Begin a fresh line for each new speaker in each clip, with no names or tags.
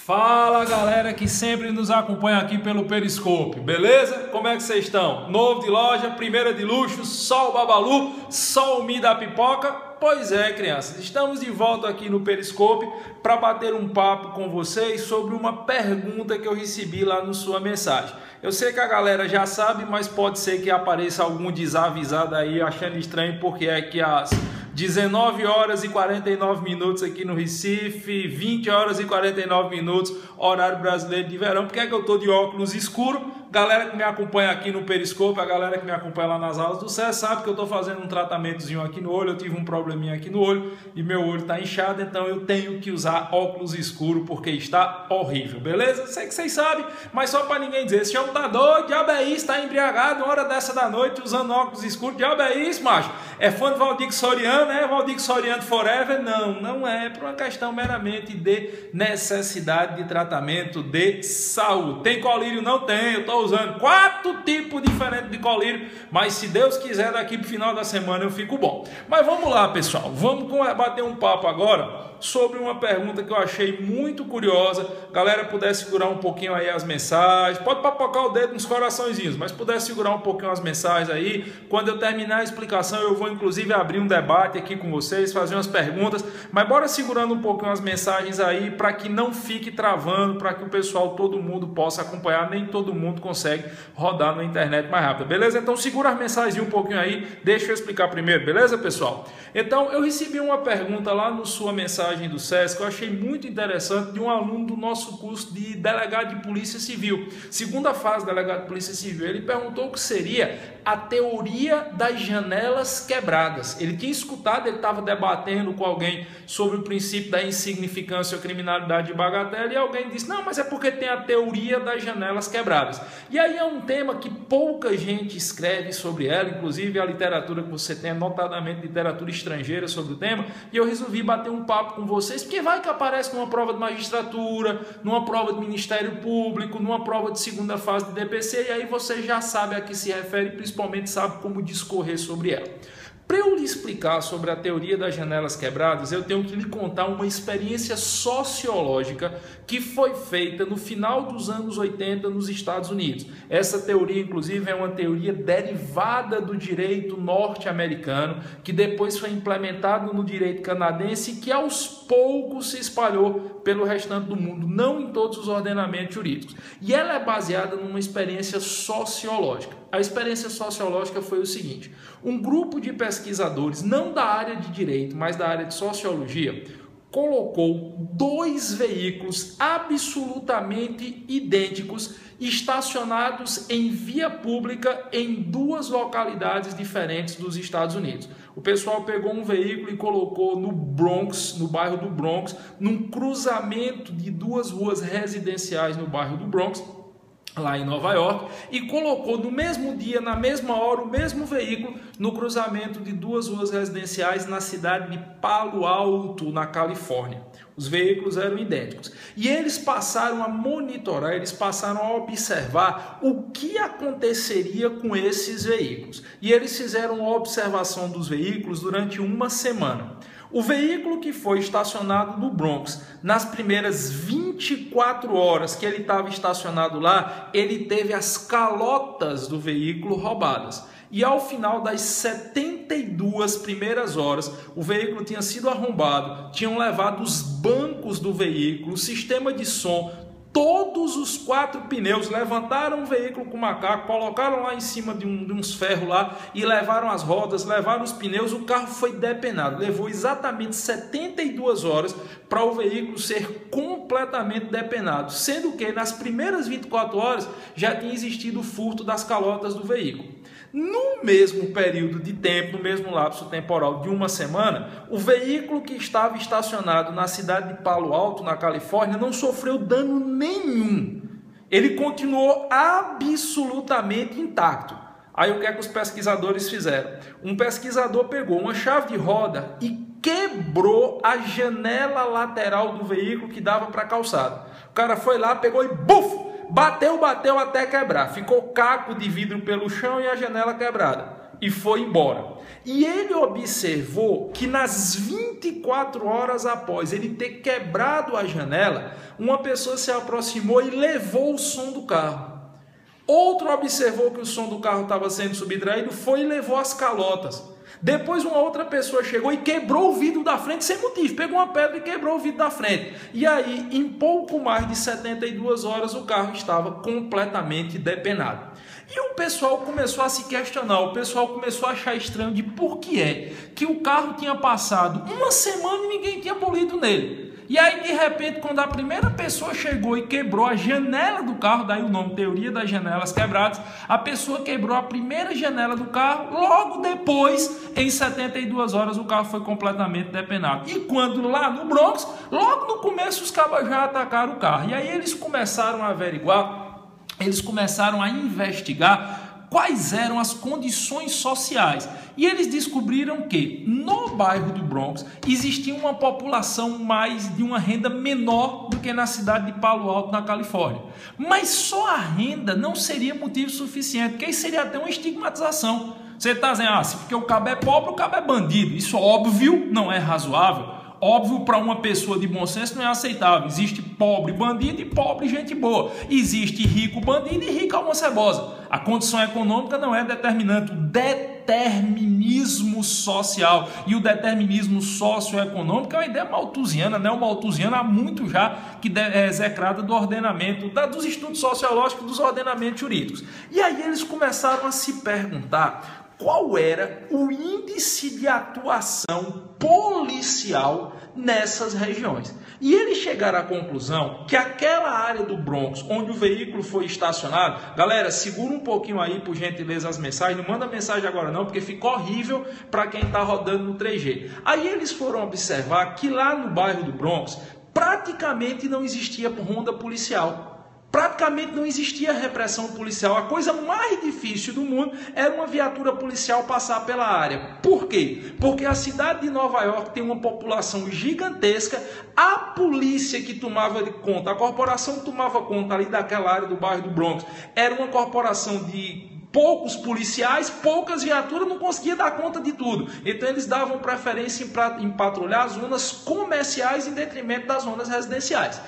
Fala galera que sempre nos acompanha aqui pelo Periscope, beleza? Como é que vocês estão? Novo de loja, primeira de luxo, só o babalu, só o mi da pipoca? Pois é, crianças, estamos de volta aqui no Periscope para bater um papo com vocês sobre uma pergunta que eu recebi lá no sua mensagem. Eu sei que a galera já sabe, mas pode ser que apareça algum desavisado aí achando estranho porque é que às 19 horas e 49 minutos aqui no Recife, 20 horas e 49 minutos, horário brasileiro de verão. Por que é que eu tô de óculos escuro? Galera que me acompanha aqui no Periscope, a galera que me acompanha lá nas aulas do SES sabe que eu tô fazendo um tratamentozinho aqui no olho. Eu tive um probleminha aqui no olho e meu olho tá inchado, então eu tenho que usar óculos escuro porque está horrível, beleza? Sei que vocês sabem, mas só para ninguém dizer, esse homem tá doido, diabo é isso, tá embriagado, uma hora dessa da noite usando óculos escuros, diabo é isso, macho? É fã de Valdir Soriano, né? Valdir Soriano forever? Não, não é, por uma questão meramente de necessidade de tratamento de saúde. Tem colírio? Não tem, eu tô usando 4 tipos diferentes de colírio, mas se Deus quiser daqui pro final da semana eu fico bom. Mas vamos lá, pessoal, vamos bater um papo agora sobre uma pergunta que eu achei muito curiosa. Galera, puder segurar um pouquinho aí as mensagens, pode papocar o dedo nos coraçõezinhos, mas puder segurar um pouquinho as mensagens aí, quando eu terminar a explicação eu vou inclusive abrir um debate aqui com vocês, fazer umas perguntas, mas bora segurando um pouquinho as mensagens aí para que não fique travando, para que o pessoal, todo mundo possa acompanhar, nem todo mundo consegue rodar na internet mais rápido, beleza? Então segura as mensagens um pouquinho aí, deixa eu explicar primeiro, beleza, pessoal? Então eu recebi uma pergunta lá no sua mensagem do SES que eu achei muito interessante, de um aluno do nosso curso de delegado de polícia civil, segunda fase de delegado de polícia civil. Ele perguntou o que seria a teoria das janelas quebradas. Ele tinha escutado, ele estava debatendo com alguém sobre o princípio da insignificância ou criminalidade de bagatela e alguém disse, não, mas é porque tem a teoria das janelas quebradas. E aí é um tema que pouca gente escreve sobre ela, inclusive a literatura que você tem, notadamente literatura estrangeira sobre o tema, e eu resolvi bater um papo com vocês, porque vai que aparece numa prova de magistratura, numa prova de Ministério Público, numa prova de segunda fase de DPC, e aí você já sabe a que se refere, principalmente sabe como discorrer sobre ela. Para eu lhe explicar sobre a teoria das janelas quebradas, eu tenho que lhe contar uma experiência sociológica que foi feita no final dos anos 80 nos Estados Unidos. Essa teoria, inclusive, é uma teoria derivada do direito norte-americano, que depois foi implementado no direito canadense e que aos poucos se espalhou pelo restante do mundo, não em todos os ordenamentos jurídicos. E ela é baseada numa experiência sociológica. A experiência sociológica foi o seguinte: um grupo de pesquisadores, não da área de direito, mas da área de sociologia, colocou 2 veículos absolutamente idênticos estacionados em via pública em 2 localidades diferentes dos Estados Unidos. O pessoal pegou um veículo e colocou no Bronx, no bairro do Bronx, num cruzamento de 2 ruas residenciais no bairro do Bronx, lá em Nova York, e colocou no mesmo dia, na mesma hora, o mesmo veículo no cruzamento de 2 ruas residenciais na cidade de Palo Alto, na Califórnia. Os veículos eram idênticos. E eles passaram a monitorar, eles passaram a observar o que aconteceria com esses veículos. E eles fizeram a observação dos veículos durante uma semana. O veículo que foi estacionado no Bronx, nas primeiras 24 horas que ele estava estacionado lá, ele teve as calotas do veículo roubadas. E ao final das 72 primeiras horas, o veículo tinha sido arrombado, tinham levado os bancos do veículo, o sistema de som, todos os 4 pneus, levantaram o veículo com macaco, colocaram lá em cima de uns ferros lá e levaram as rodas, levaram os pneus, o carro foi depenado. Levou exatamente 72 horas para o veículo ser completamente depenado, sendo que nas primeiras 24 horas já tinha existido o furto das calotas do veículo. No mesmo período de tempo, no mesmo lapso temporal de uma semana, o veículo que estava estacionado na cidade de Palo Alto, na Califórnia, não sofreu dano nenhum. Ele continuou absolutamente intacto. Aí o que é que os pesquisadores fizeram? Um pesquisador pegou uma chave de roda e quebrou a janela lateral do veículo que dava para a calçada. O cara foi lá, pegou e buf! Bateu até quebrar. Ficou caco de vidro pelo chão e a janela quebrada. e foi embora. E ele observou que nas 24 horas após ele ter quebrado a janela, uma pessoa se aproximou e levou o som do carro. Outro observou que o som do carro estava sendo subtraído, foi e levou as calotas. Depois uma outra pessoa chegou e quebrou o vidro da frente sem motivo, pegou uma pedra e quebrou o vidro da frente. E aí, em pouco mais de 72 horas, o carro estava completamente depenado. E o pessoal começou a se questionar, o pessoal começou a achar estranho de por que é que o carro tinha passado uma semana e ninguém tinha bolido nele. E aí, de repente, quando a primeira pessoa chegou e quebrou a janela do carro, daí o nome, teoria das janelas quebradas, a pessoa quebrou a primeira janela do carro, logo depois, em 72 horas, o carro foi completamente depenado. E quando lá no Bronx, logo no começo, os cabas já atacaram o carro. E aí eles começaram a averiguar, eles começaram a investigar quais eram as condições sociais. E eles descobriram que no bairro do Bronx existia uma população mais de uma renda menor do que na cidade de Palo Alto, na Califórnia. Mas só a renda não seria motivo suficiente, porque isso seria até uma estigmatização. Você está dizendo, se porque o cabo é pobre, o cabo é bandido. Isso, óbvio, não é razoável. Óbvio, para uma pessoa de bom senso não é aceitável. Existe pobre bandido e pobre gente boa. Existe rico bandido e rico alma cebosa. A condição econômica não é determinante. O determinismo social e o determinismo socioeconômico é uma ideia malthusiana, neo-malthusiana há muito já, que é execrada do ordenamento, dos estudos sociológicos, dos ordenamentos jurídicos. E aí eles começaram a se perguntar qual era o índice de atuação policial nessas regiões. E eles chegaram à conclusão que aquela área do Bronx, onde o veículo foi estacionado, galera, segura um pouquinho aí, por gentileza, as mensagens, não manda mensagem agora não, porque fica horrível para quem está rodando no 3G. Aí eles foram observar que lá no bairro do Bronx, praticamente não existia ronda policial. Praticamente não existia repressão policial. A coisa mais difícil do mundo era uma viatura policial passar pela área. Por quê? Porque a cidade de Nova York tem uma população gigantesca. A polícia que tomava conta, a corporação que tomava conta ali daquela área do bairro do Bronx, era uma corporação de poucos policiais, poucas viaturas, não conseguia dar conta de tudo. Então eles davam preferência em patrulhar as zonas comerciais em detrimento das zonas residenciais.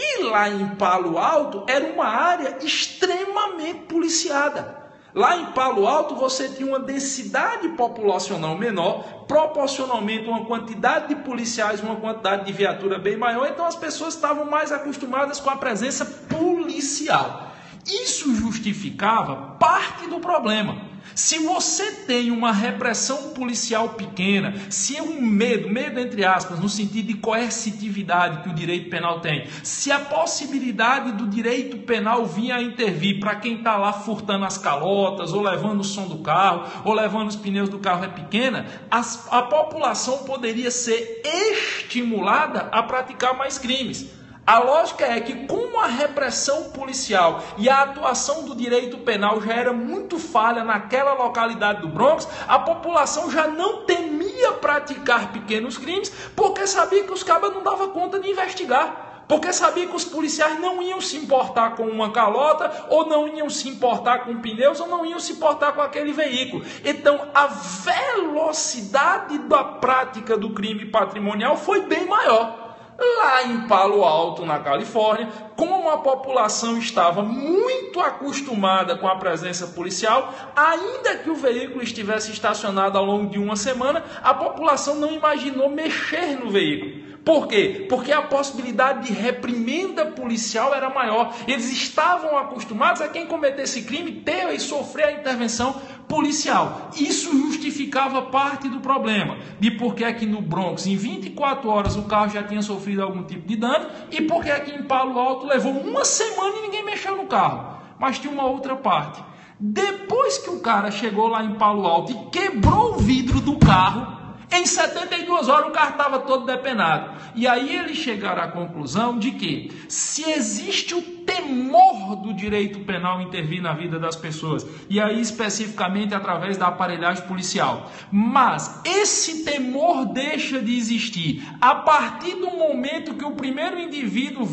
E lá em Palo Alto era uma área extremamente policiada. Lá em Palo Alto você tinha uma densidade populacional menor, proporcionalmente uma quantidade de policiais, uma quantidade de viatura bem maior, então as pessoas estavam mais acostumadas com a presença policial. Isso justificava parte do problema. Se você tem uma repressão policial pequena, se é um medo entre aspas, no sentido de coercitividade que o direito penal tem, se a possibilidade do direito penal vir a intervir para quem está lá furtando as calotas, ou levando o som do carro, ou levando os pneus do carro é pequena, a população poderia ser estimulada a praticar mais crimes. A lógica é que, como a repressão policial e a atuação do direito penal já era muito falha naquela localidade do Bronx, a população já não temia praticar pequenos crimes, porque sabia que os cabas não davam conta de investigar. Porque sabia que os policiais não iam se importar com uma calota, ou não iam se importar com pneus, ou não iam se importar com aquele veículo. Então, a velocidade da prática do crime patrimonial foi bem maior. Lá em Palo Alto, na Califórnia, como a população estava muito acostumada com a presença policial, ainda que o veículo estivesse estacionado ao longo de uma semana, a população não imaginou mexer no veículo. Por quê? Porque a possibilidade de reprimenda policial era maior. Eles estavam acostumados a quem cometesse crime ter e sofrer a intervenção policial. Isso justificava parte do problema de por que aqui no Bronx, em 24 horas, o carro já tinha sofrido algum tipo de dano e por que aqui em Palo Alto levou uma semana e ninguém mexeu no carro. Mas tinha uma outra parte. Depois que o cara chegou lá em Palo Alto e quebrou o vidro do carro, em 72 horas o carro estava todo depenado. E aí eles chegaram à conclusão de que, se existe o temor do direito penal intervir na vida das pessoas, e aí especificamente através da aparelhagem policial, mas esse temor deixa de existir a partir do momento que o primeiro indivíduo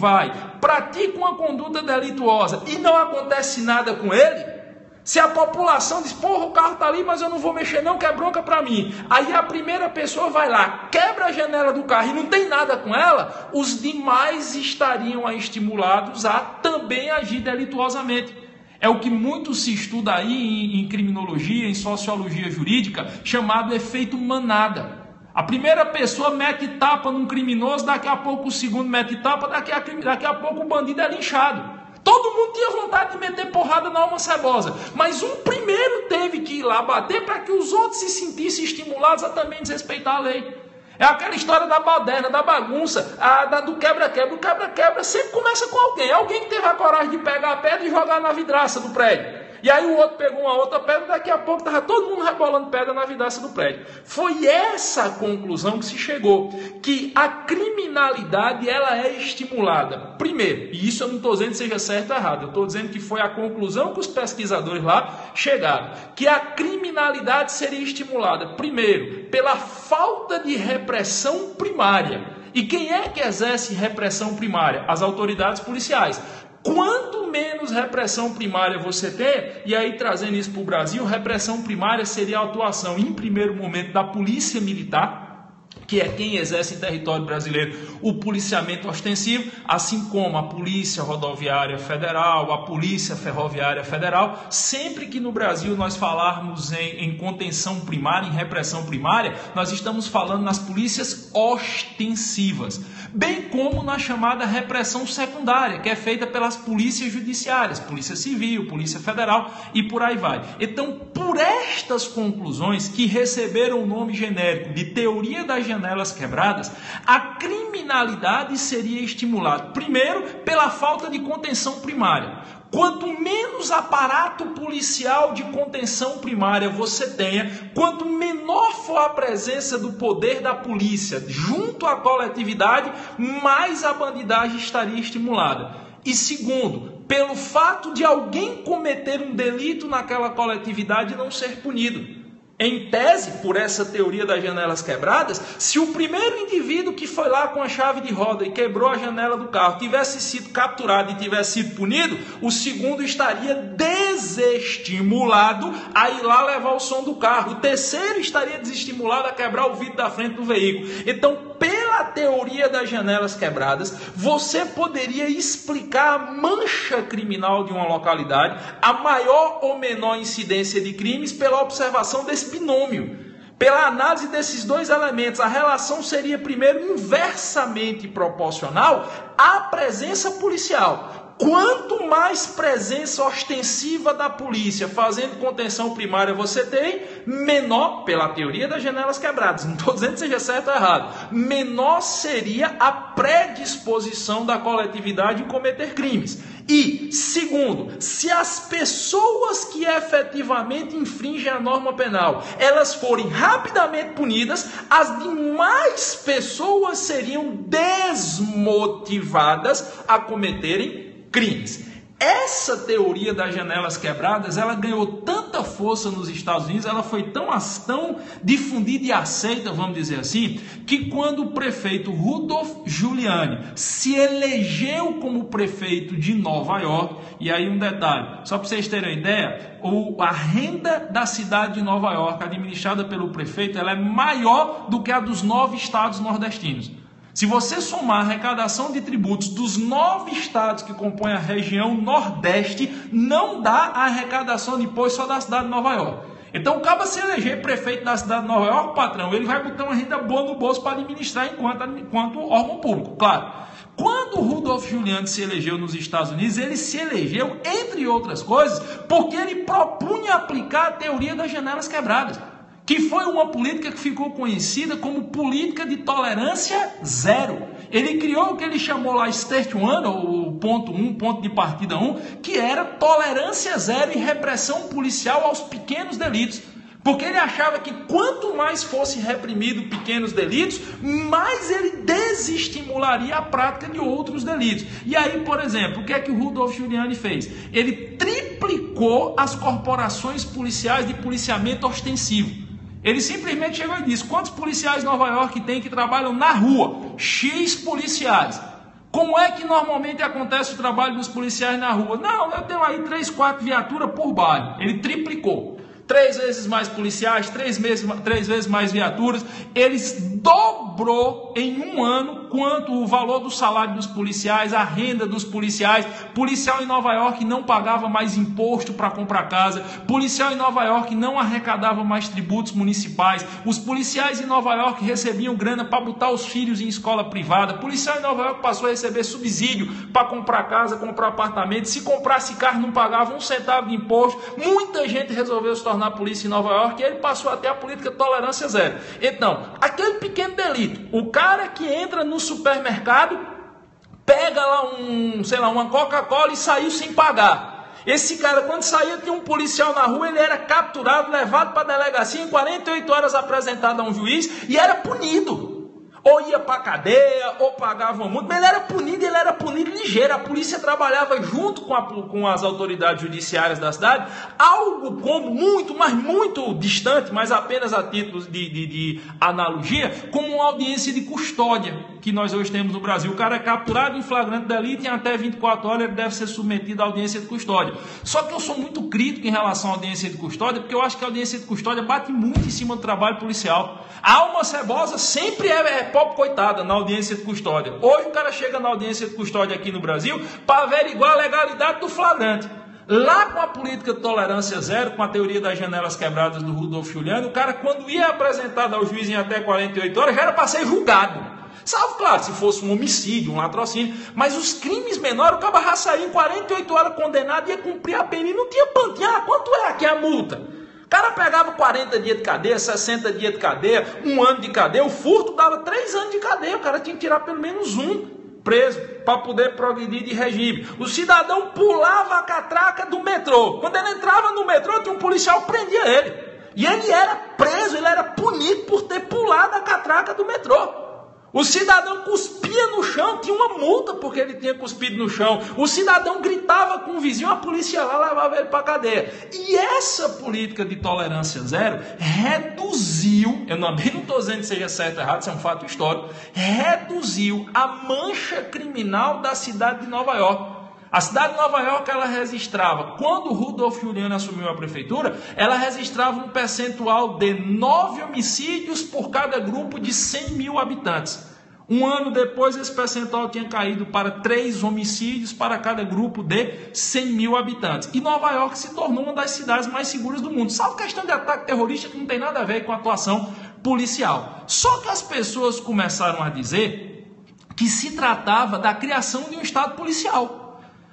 pratica uma conduta delituosa e não acontece nada com ele, Se a população diz, porra, o carro tá ali, mas eu não vou mexer não, que é bronca para mim. Aí a primeira pessoa vai lá, quebra a janela do carro e não tem nada com ela, os demais estariam estimulados a também agir delituosamente. É o que muito se estuda aí em criminologia, em sociologia jurídica, chamado efeito manada. A primeira pessoa mete tapa num criminoso, daqui a pouco o segundo mete tapa, daqui a pouco o bandido é linchado. Todo mundo tinha vontade de meter porrada na alma cebosa, mas um primeiro teve que ir lá bater para que os outros se sentissem estimulados a também desrespeitar a lei. É aquela história da baderna, da bagunça, do quebra-quebra. O quebra-quebra sempre começa com alguém. Alguém que teve a coragem de pegar a pedra e jogar na vidraça do prédio. E aí o outro pegou uma outra pedra, daqui a pouco estava todo mundo rebolando pedra na vidraça do prédio. Foi essa a conclusão que se chegou, que a criminalidade ela é estimulada. Primeiro, e isso eu não estou dizendo que seja certo ou errado, eu estou dizendo que foi a conclusão que os pesquisadores lá chegaram, que a criminalidade seria estimulada, primeiro, pela falta de repressão primária. E quem é que exerce repressão primária? As autoridades policiais. Quanto menos repressão primária você tem, e aí trazendo isso para o Brasil, repressão primária seria a atuação, em primeiro momento, da polícia militar, que é quem exerce em território brasileiro o policiamento ostensivo, assim como a Polícia Rodoviária Federal, a Polícia Ferroviária Federal. Sempre que no Brasil nós falarmos em contenção primária, em repressão primária, nós estamos falando nas polícias ostensivas, bem como na chamada repressão secundária, que é feita pelas polícias judiciárias, Polícia Civil, Polícia Federal e por aí vai. Então, por estas conclusões que receberam o nome genérico de teoria das janelas quebradas, a criminalidade seria estimulada, primeiro, pela falta de contenção primária. Quanto menos aparato policial de contenção primária você tenha, quanto menor for a presença do poder da polícia junto à coletividade, mais a bandidagem estaria estimulada. E segundo, pelo fato de alguém cometer um delito naquela coletividade e não ser punido. Em tese, por essa teoria das janelas quebradas, se o primeiro indivíduo que foi lá com a chave de roda e quebrou a janela do carro tivesse sido capturado e tivesse sido punido, o segundo estaria desestimulado a ir lá levar o som do carro. O terceiro estaria desestimulado a quebrar o vidro da frente do veículo. Então, pela teoria das janelas quebradas, você poderia explicar a mancha criminal de uma localidade, a maior ou menor incidência de crimes, pela observação desse binômio. Pela análise desses dois elementos, a relação seria primeiro inversamente proporcional à presença policial. Quanto mais presença ostensiva da polícia fazendo contenção primária você tem, menor, pela teoria das janelas quebradas, não estou dizendo que seja certo ou errado, menor seria a predisposição da coletividade em cometer crimes. E, segundo, se as pessoas que efetivamente infringem a norma penal, elas forem rapidamente punidas, as demais pessoas seriam desmotivadas a cometerem crimes. Essa teoria das janelas quebradas, ela ganhou tanta força nos Estados Unidos, ela foi tão difundida e aceita, vamos dizer assim, que quando o prefeito Rudolph Giuliani se elegeu como prefeito de Nova York, e aí um detalhe, só para vocês terem uma ideia, a renda da cidade de Nova York, administrada pelo prefeito, ela é maior do que a dos 9 estados nordestinos. Se você somar a arrecadação de tributos dos 9 estados que compõem a região Nordeste, não dá a arrecadação de imposto só da cidade de Nova York. Então, o cara se eleger prefeito da cidade de Nova York, patrão, ele vai botar uma renda boa no bolso para administrar enquanto órgão público, claro. Quando o Rudolph Giuliani se elegeu nos Estados Unidos, ele se elegeu, entre outras coisas, porque ele propunha aplicar a teoria das janelas quebradas, que foi uma política que ficou conhecida como política de tolerância zero. Ele criou o que ele chamou lá State One, ou ponto 1, ponto de partida 1, que era tolerância zero e repressão policial aos pequenos delitos. Porque ele achava que quanto mais fosse reprimido pequenos delitos, mais ele desestimularia a prática de outros delitos. E aí, por exemplo, o que é que o Rudolph Giuliani fez? Ele triplicou as corporações policiais de policiamento ostensivo. Ele simplesmente chegou e disse, quantos policiais em Nova York tem que trabalham na rua? X policiais. Como é que normalmente acontece o trabalho dos policiais na rua? Não, eu tenho aí 3, 4 viaturas por bairro. Ele triplicou. 3 vezes mais policiais, 3 vezes mais viaturas. Eles dobrou em um ano quanto o valor do salário dos policiais, a renda dos policiais. Policial em Nova York não pagava mais imposto para comprar casa. Policial em Nova York não arrecadava mais tributos municipais. Os policiais em Nova York recebiam grana para botar os filhos em escola privada. Policial em Nova York passou a receber subsídio para comprar casa, comprar apartamento. Se comprasse carro não pagava 1 centavo de imposto. Muita gente resolveu se tornar polícia em Nova York e ele passou até a política de tolerância zero. Então, aquele pequeno delito, o cara que entra no supermercado, pega lá uma Coca-Cola e saiu sem pagar. Esse cara, quando saía, tinha um policial na rua, ele era capturado, levado para a delegacia, em 48 horas apresentado a um juiz e era punido. Ou ia para a cadeia, ou pagava uma multa, mas ele era punido ligeiro. A polícia trabalhava junto com as autoridades judiciárias da cidade, algo como muito distante, mas apenas a título de analogia, como uma audiência de custódia que nós hoje temos no Brasil. O cara é capturado em flagrante delito e em até 24 horas ele deve ser submetido à audiência de custódia. Só que eu sou muito crítico em relação à audiência de custódia, porque eu acho que a audiência de custódia bate muito em cima do trabalho policial. A alma cebosa sempre é pobre coitada na audiência de custódia. Hoje o cara chega na audiência de custódia aqui no Brasil para averiguar a legalidade do flagrante. Lá com a política de tolerância zero, com a teoria das janelas quebradas do Rudolf Giuliani, o cara quando ia apresentado ao juiz em até 48 horas já era para ser julgado. Salvo, claro, se fosse um homicídio, um latrocínio, mas os crimes menores, o cara já saía em 48 horas condenado e ia cumprir a pena e não tinha pantinha. Quanto é aqui a multa? O cara pegava 40 dias de cadeia, 60 dias de cadeia, 1 ano de cadeia. O furto dava 3 anos de cadeia. O cara tinha que tirar pelo menos 1 preso para poder progredir de regime. O cidadão pulava a catraca do metrô. Quando ele entrava no metrô, tinha um policial que prendia ele. E ele era preso, ele era punido por ter pulado a catraca do metrô. O cidadão cuspia no chão, tinha uma multa porque ele tinha cuspido no chão. O cidadão gritava com o vizinho, a polícia lá levava ele para a cadeia. E essa política de tolerância zero reduziu, eu não estou dizendo que seja certo ou errado, isso é um fato histórico, reduziu a mancha criminal da cidade de Nova York. A cidade de Nova York, ela registrava, quando o Rudolf Giuliani assumiu a prefeitura, ela registrava um percentual de 9 homicídios por cada grupo de 100 mil habitantes. Um ano depois, esse percentual tinha caído para 3 homicídios para cada grupo de 100 mil habitantes. E Nova York se tornou uma das cidades mais seguras do mundo. Salvo questão de ataque terrorista que não tem nada a ver com a atuação policial. Só que as pessoas começaram a dizer que se tratava da criação de um Estado policial.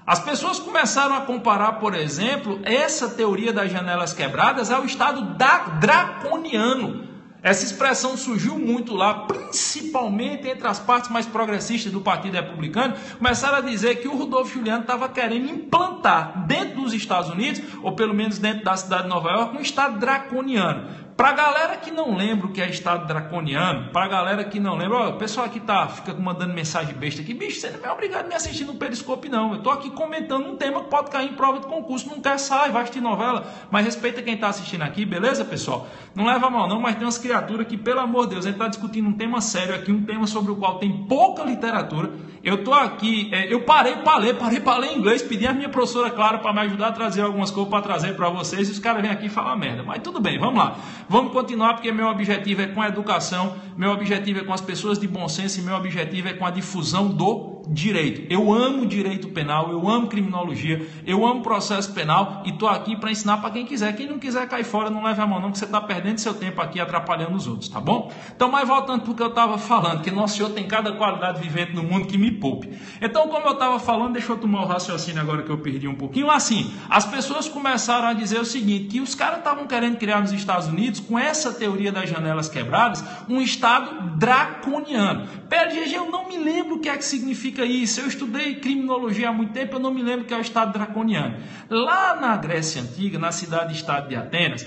As pessoas começaram a comparar, por exemplo, essa teoria das janelas quebradas ao Estado draconiano. Essa expressão surgiu muito lá, principalmente entre as partes mais progressistas do Partido Republicano. Começaram a dizer que o Rudolf Giuliani estava querendo implantar dentro dos Estados Unidos, ou pelo menos dentro da cidade de Nova York, um Estado draconiano. Para a galera que não lembra o que é Estado draconiano, para a galera que não lembra, o pessoal aqui fica mandando mensagem besta aqui, bicho, você não é obrigado a me assistir no Periscope não, eu estou aqui comentando um tema que pode cair em prova de concurso, não quer sair, vai assistir novela, mas respeita quem está assistindo aqui, beleza pessoal? Não leva mal não, mas tem umas criaturas que, pelo amor de Deus, a gente está discutindo um tema sério aqui, um tema sobre o qual tem pouca literatura. Eu estou aqui, eu parei para ler inglês, pedi a minha professora Clara para me ajudar a trazer algumas coisas para trazer para vocês, e os caras vêm aqui e falam merda, mas tudo bem, vamos lá. Vamos continuar porque meu objetivo é com a educação, meu objetivo é com as pessoas de bom senso e meu objetivo é com a difusão do direito. Eu amo direito penal, eu amo criminologia, eu amo processo penal e estou aqui para ensinar para quem quiser. Quem não quiser cair fora, não leve a mão não, que você está perdendo seu tempo aqui atrapalhando os outros, tá bom? Então, mas voltando para o que eu estava falando, que Nosso Senhor tem cada qualidade vivente no mundo que me poupe. Então, como eu estava falando, deixa eu tomar o raciocínio agora que eu perdi um pouquinho. Assim, as pessoas começaram a dizer o seguinte, que os caras estavam querendo criar nos Estados Unidos, com essa teoria das janelas quebradas, um Estado draconiano. PLGG, eu não me lembro o que é que significa isso. Eu estudei criminologia há muito tempo, eu não me lembro o que é o Estado draconiano. Lá na Grécia Antiga, na cidade-estado de Atenas,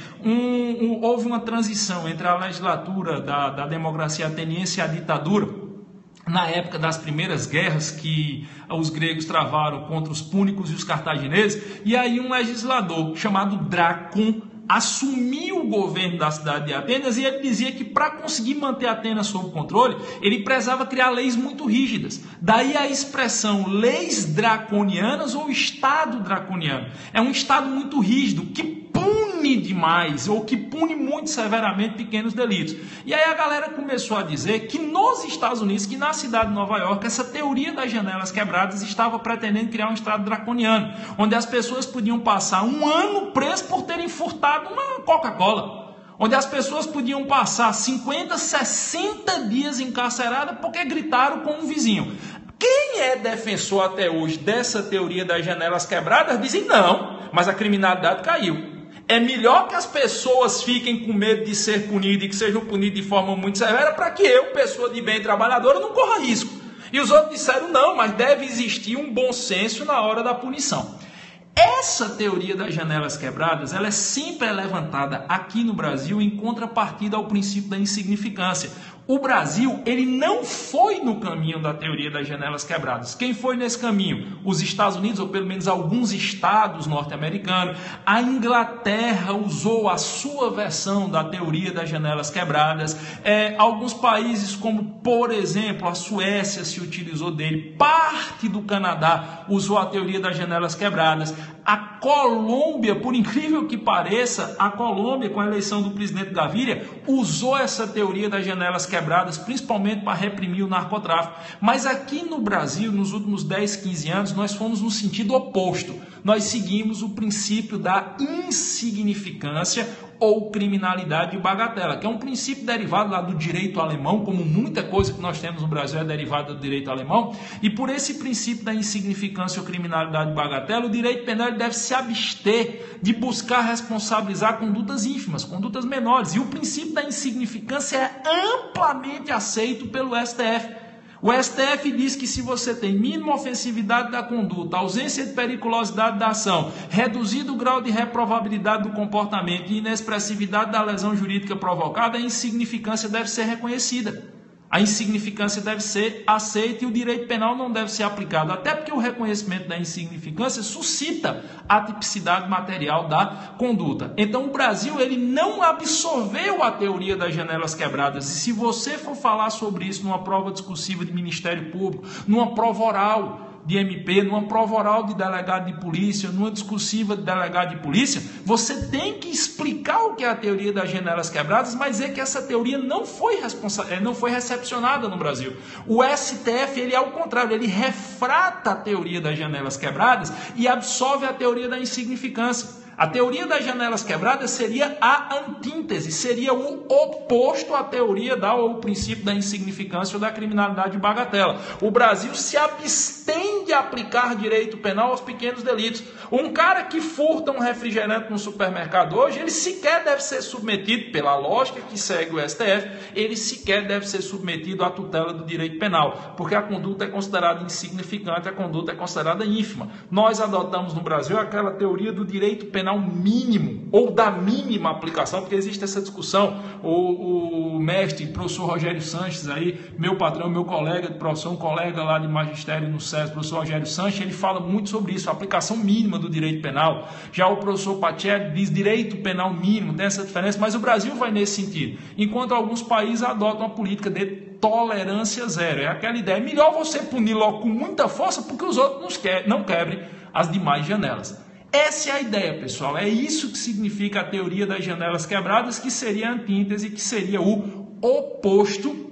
houve uma transição entre a legislatura da democracia ateniense e a ditadura, na época das primeiras guerras que os gregos travaram contra os púnicos e os cartagineses, e aí um legislador chamado Drácon assumiu o governo da cidade de Atenas e ele dizia que para conseguir manter Atenas sob controle, ele prezava criar leis muito rígidas. Daí a expressão leis draconianas ou Estado draconiano. É um Estado muito rígido, que pune demais, ou que pune muito severamente pequenos delitos. E aí a galera começou a dizer que nos Estados Unidos, que na cidade de Nova York, essa teoria das janelas quebradas estava pretendendo criar um Estado draconiano, onde as pessoas podiam passar um ano preso por terem furtado uma Coca-Cola, onde as pessoas podiam passar 50, 60 dias encarceradas porque gritaram com um vizinho. Quem é defensor até hoje dessa teoria das janelas quebradas dizem não, mas a criminalidade caiu. É melhor que as pessoas fiquem com medo de ser punidas e que sejam punidas de forma muito severa para que eu, pessoa de bem trabalhadora, não corra risco. E os outros disseram não, mas deve existir um bom senso na hora da punição. Essa teoria das janelas quebradas, ela é sempre levantada aqui no Brasil em contrapartida ao princípio da insignificância. O Brasil, ele não foi no caminho da teoria das janelas quebradas. Quem foi nesse caminho? Os Estados Unidos, ou pelo menos alguns estados norte-americanos. A Inglaterra usou a sua versão da teoria das janelas quebradas. Alguns países, como por exemplo a Suécia, se utilizou dele. Parte do Canadá usou a teoria das janelas quebradas. A Colômbia, por incrível que pareça, a Colômbia, com a eleição do presidente Gaviria, usou essa teoria das janelas quebradas, principalmente para reprimir o narcotráfico. Mas aqui no Brasil, nos últimos 10, 15 anos, nós fomos no sentido oposto. Nós seguimos o princípio da insignificância ou criminalidade de bagatela, que é um princípio derivado lá do direito alemão, como muita coisa que nós temos no Brasil é derivada do direito alemão, e por esse princípio da insignificância ou criminalidade de bagatela, o direito penal deve se abster de buscar responsabilizar condutas ínfimas, condutas menores, e o princípio da insignificância é amplamente aceito pelo STF. O STF diz que se você tem mínima ofensividade da conduta, ausência de periculosidade da ação, reduzido o grau de reprovabilidade do comportamento e inexpressividade da lesão jurídica provocada, a insignificância deve ser reconhecida. A insignificância deve ser aceita e o direito penal não deve ser aplicado, até porque o reconhecimento da insignificância suscita a tipicidade material da conduta. Então o Brasil ele não absorveu a teoria das janelas quebradas, e se você for falar sobre isso numa prova discursiva de Ministério Público, numa prova oral de MP, numa prova oral de delegado de polícia, numa discursiva de delegado de polícia, você tem que explicar o que é a teoria das janelas quebradas, mas é que essa teoria não foi recepcionada no Brasil. O STF, ele ao contrário, ele refrata a teoria das janelas quebradas e absorve a teoria da insignificância. A teoria das janelas quebradas seria a antítese, seria o oposto à teoria ou princípio da insignificância ou da criminalidade de bagatela. O Brasil se abstém de aplicar direito penal aos pequenos delitos. Um cara que furta um refrigerante no supermercado hoje, ele sequer deve ser submetido, pela lógica que segue o STF, ele sequer deve ser submetido à tutela do direito penal, porque a conduta é considerada insignificante, a conduta é considerada ínfima. Nós adotamos no Brasil aquela teoria do direito penal mínimo, ou da mínima aplicação, porque existe essa discussão. O mestre, professor Rogério Sanches, aí, meu patrão, meu colega de profissão, um colega lá de magistério no SESC, professor Rogério Sanches, ele fala muito sobre isso, a aplicação mínima do direito penal. Já o professor Pacheco diz direito penal mínimo, tem essa diferença, mas o Brasil vai nesse sentido, enquanto alguns países adotam uma política de tolerância zero. É aquela ideia, é melhor você punir logo com muita força, porque os outros não quebrem as demais janelas. Essa é a ideia, pessoal. É isso que significa a teoria das janelas quebradas, que seria a antítese, que seria o oposto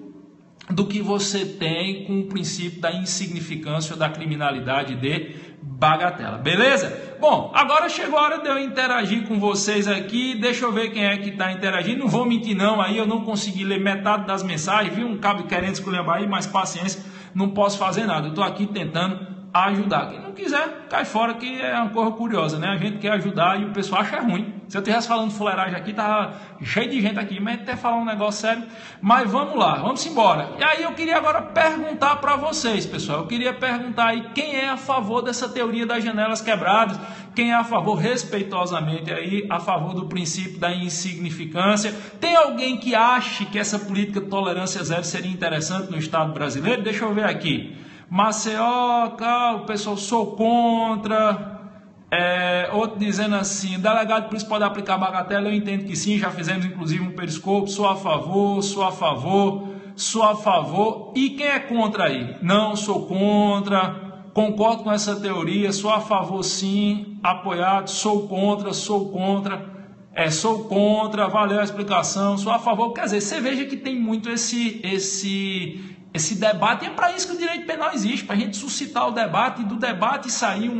do que você tem com o princípio da insignificância ou da criminalidade de bagatela. Beleza? Bom, agora chegou a hora de eu interagir com vocês aqui. Deixa eu ver quem é que está interagindo. Não vou mentir não, aí eu não consegui ler metade das mensagens. Vi um cabo querendo esculhambar aí, mas paciência, não posso fazer nada. Eu estou aqui tentando ajudar. Quem não quiser, cai fora, que é uma coisa curiosa, né? A gente quer ajudar e o pessoal acha ruim. Se eu estivesse falando fuleiragem aqui, tava cheio de gente aqui, mas até falar um negócio sério. Mas vamos lá, vamos embora. E aí eu queria agora perguntar para vocês, pessoal. Eu queria perguntar aí quem é a favor dessa teoria das janelas quebradas, quem é a favor, respeitosamente aí, a favor do princípio da insignificância. Tem alguém que ache que essa política de tolerância zero seria interessante no Estado brasileiro? Deixa eu ver aqui. Maceió, o pessoal, sou contra. Outro dizendo assim, delegado por isso pode aplicar bagatela, eu entendo que sim, já fizemos inclusive um periscope, sou a favor, sou a favor, sou a favor. E quem é contra aí? Não sou contra, concordo com essa teoria, sou a favor sim, apoiado, sou contra, sou contra, valeu a explicação, sou a favor. Quer dizer, você veja que tem muito esse debate, e é para isso que o direito penal existe, para a gente suscitar o debate, e do debate sair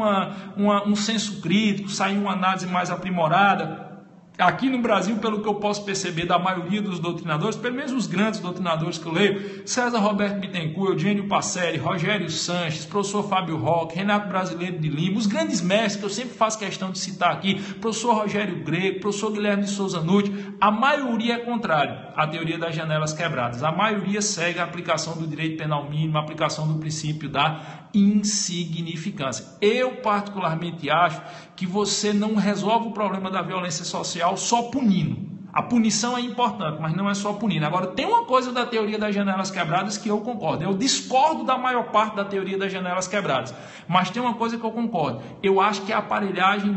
um senso crítico, sair uma análise mais aprimorada. Aqui no Brasil, pelo que eu posso perceber da maioria dos doutrinadores, pelo menos os grandes doutrinadores que eu leio, César Roberto Bittencourt, Eugênio Pacelli, Rogério Sanches, professor Fábio Roque, Renato Brasileiro de Lima, os grandes mestres que eu sempre faço questão de citar aqui, professor Rogério Grego, professor Guilherme de Souza Nutti, a maioria é contrária à teoria das janelas quebradas. A maioria segue a aplicação do direito penal mínimo, a aplicação do princípio da insignificância. Eu particularmente acho que você não resolve o problema da violência social só punindo. A punição é importante, mas não é só punindo. Agora, tem uma coisa da teoria das janelas quebradas que eu concordo. Eu discordo da maior parte da teoria das janelas quebradas, mas tem uma coisa que eu concordo. Eu acho que a aparelhagem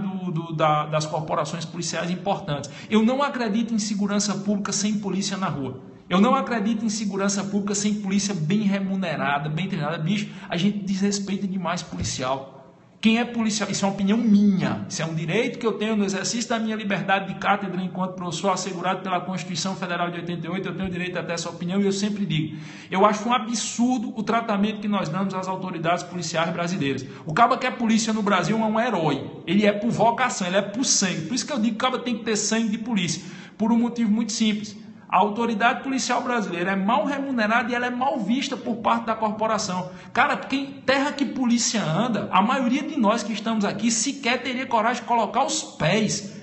das corporações policiais é importante. Eu não acredito em segurança pública sem polícia na rua. Eu não acredito em segurança pública sem polícia bem remunerada, bem treinada. Bicho, a gente desrespeita demais policial. Quem é policial? Isso é uma opinião minha. Isso é um direito que eu tenho no exercício da minha liberdade de cátedra enquanto professor assegurado pela Constituição Federal de 88. Eu tenho direito a ter essa opinião e eu sempre digo. Eu acho um absurdo o tratamento que nós damos às autoridades policiais brasileiras. O cabo que é polícia no Brasil é um herói. Ele é por vocação, ele é por sangue. Por isso que eu digo que o cabo tem que ter sangue de polícia. Por um motivo muito simples. A autoridade policial brasileira é mal remunerada e ela é mal vista por parte da corporação. Cara, porque em terra que polícia anda, a maioria de nós que estamos aqui sequer teria coragem de colocar os pés.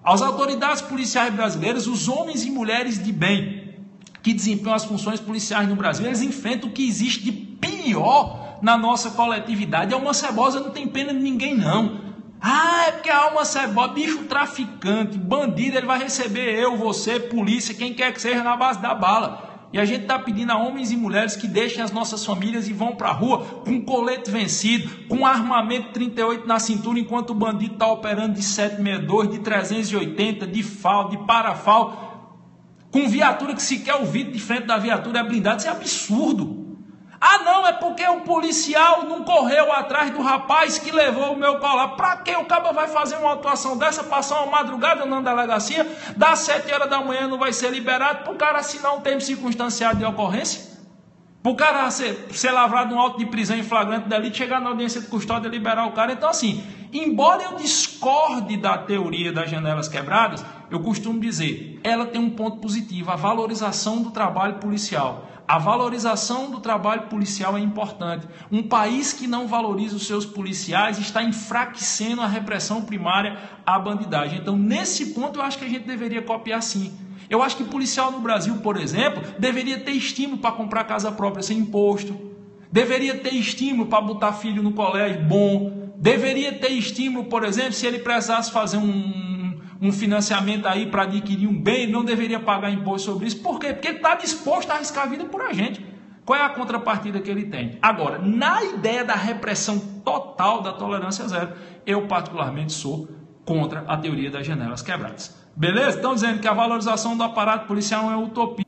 As autoridades policiais brasileiras, os homens e mulheres de bem que desempenham as funções policiais no Brasil, eles enfrentam o que existe de pior na nossa coletividade. A alma cebosa não tem pena de ninguém, não. Ah, é porque a alma cebosa, bicho traficante, bandido, ele vai receber eu, você, polícia, quem quer que seja na base da bala. E a gente está pedindo a homens e mulheres que deixem as nossas famílias e vão para a rua com colete vencido, com armamento 38 na cintura, enquanto o bandido está operando de 762, de 380, de FAL, de parafal, com viatura que sequer o vidro de frente da viatura é blindado. Isso é absurdo. Ah, não, é porque o policial não correu atrás do rapaz que levou o meu colar. Para que o cabo vai fazer uma atuação dessa, passar uma madrugada na delegacia, das 7 horas da manhã não vai ser liberado, para o cara assinar um termo circunstanciado de ocorrência? Para o cara ser lavrado um auto de prisão em flagrante delito, chegar na audiência de custódia e liberar o cara. Então, assim, embora eu discorde da teoria das janelas quebradas, eu costumo dizer, ela tem um ponto positivo, a valorização do trabalho policial. A valorização do trabalho policial é importante. Um país que não valoriza os seus policiais está enfraquecendo a repressão primária à bandidagem. Então, nesse ponto, eu acho que a gente deveria copiar sim. Eu acho que policial no Brasil, por exemplo, deveria ter estímulo para comprar casa própria sem imposto. Deveria ter estímulo para botar filho no colégio bom. Deveria ter estímulo, por exemplo, se ele precisasse fazer um financiamento aí para adquirir um bem, ele não deveria pagar imposto sobre isso. Por quê? Porque ele está disposto a arriscar a vida por a gente. Qual é a contrapartida que ele tem? Agora, na ideia da repressão total da tolerância zero, eu particularmente sou contra a teoria das janelas quebradas. Beleza? Estão dizendo que a valorização do aparato policial é utopia.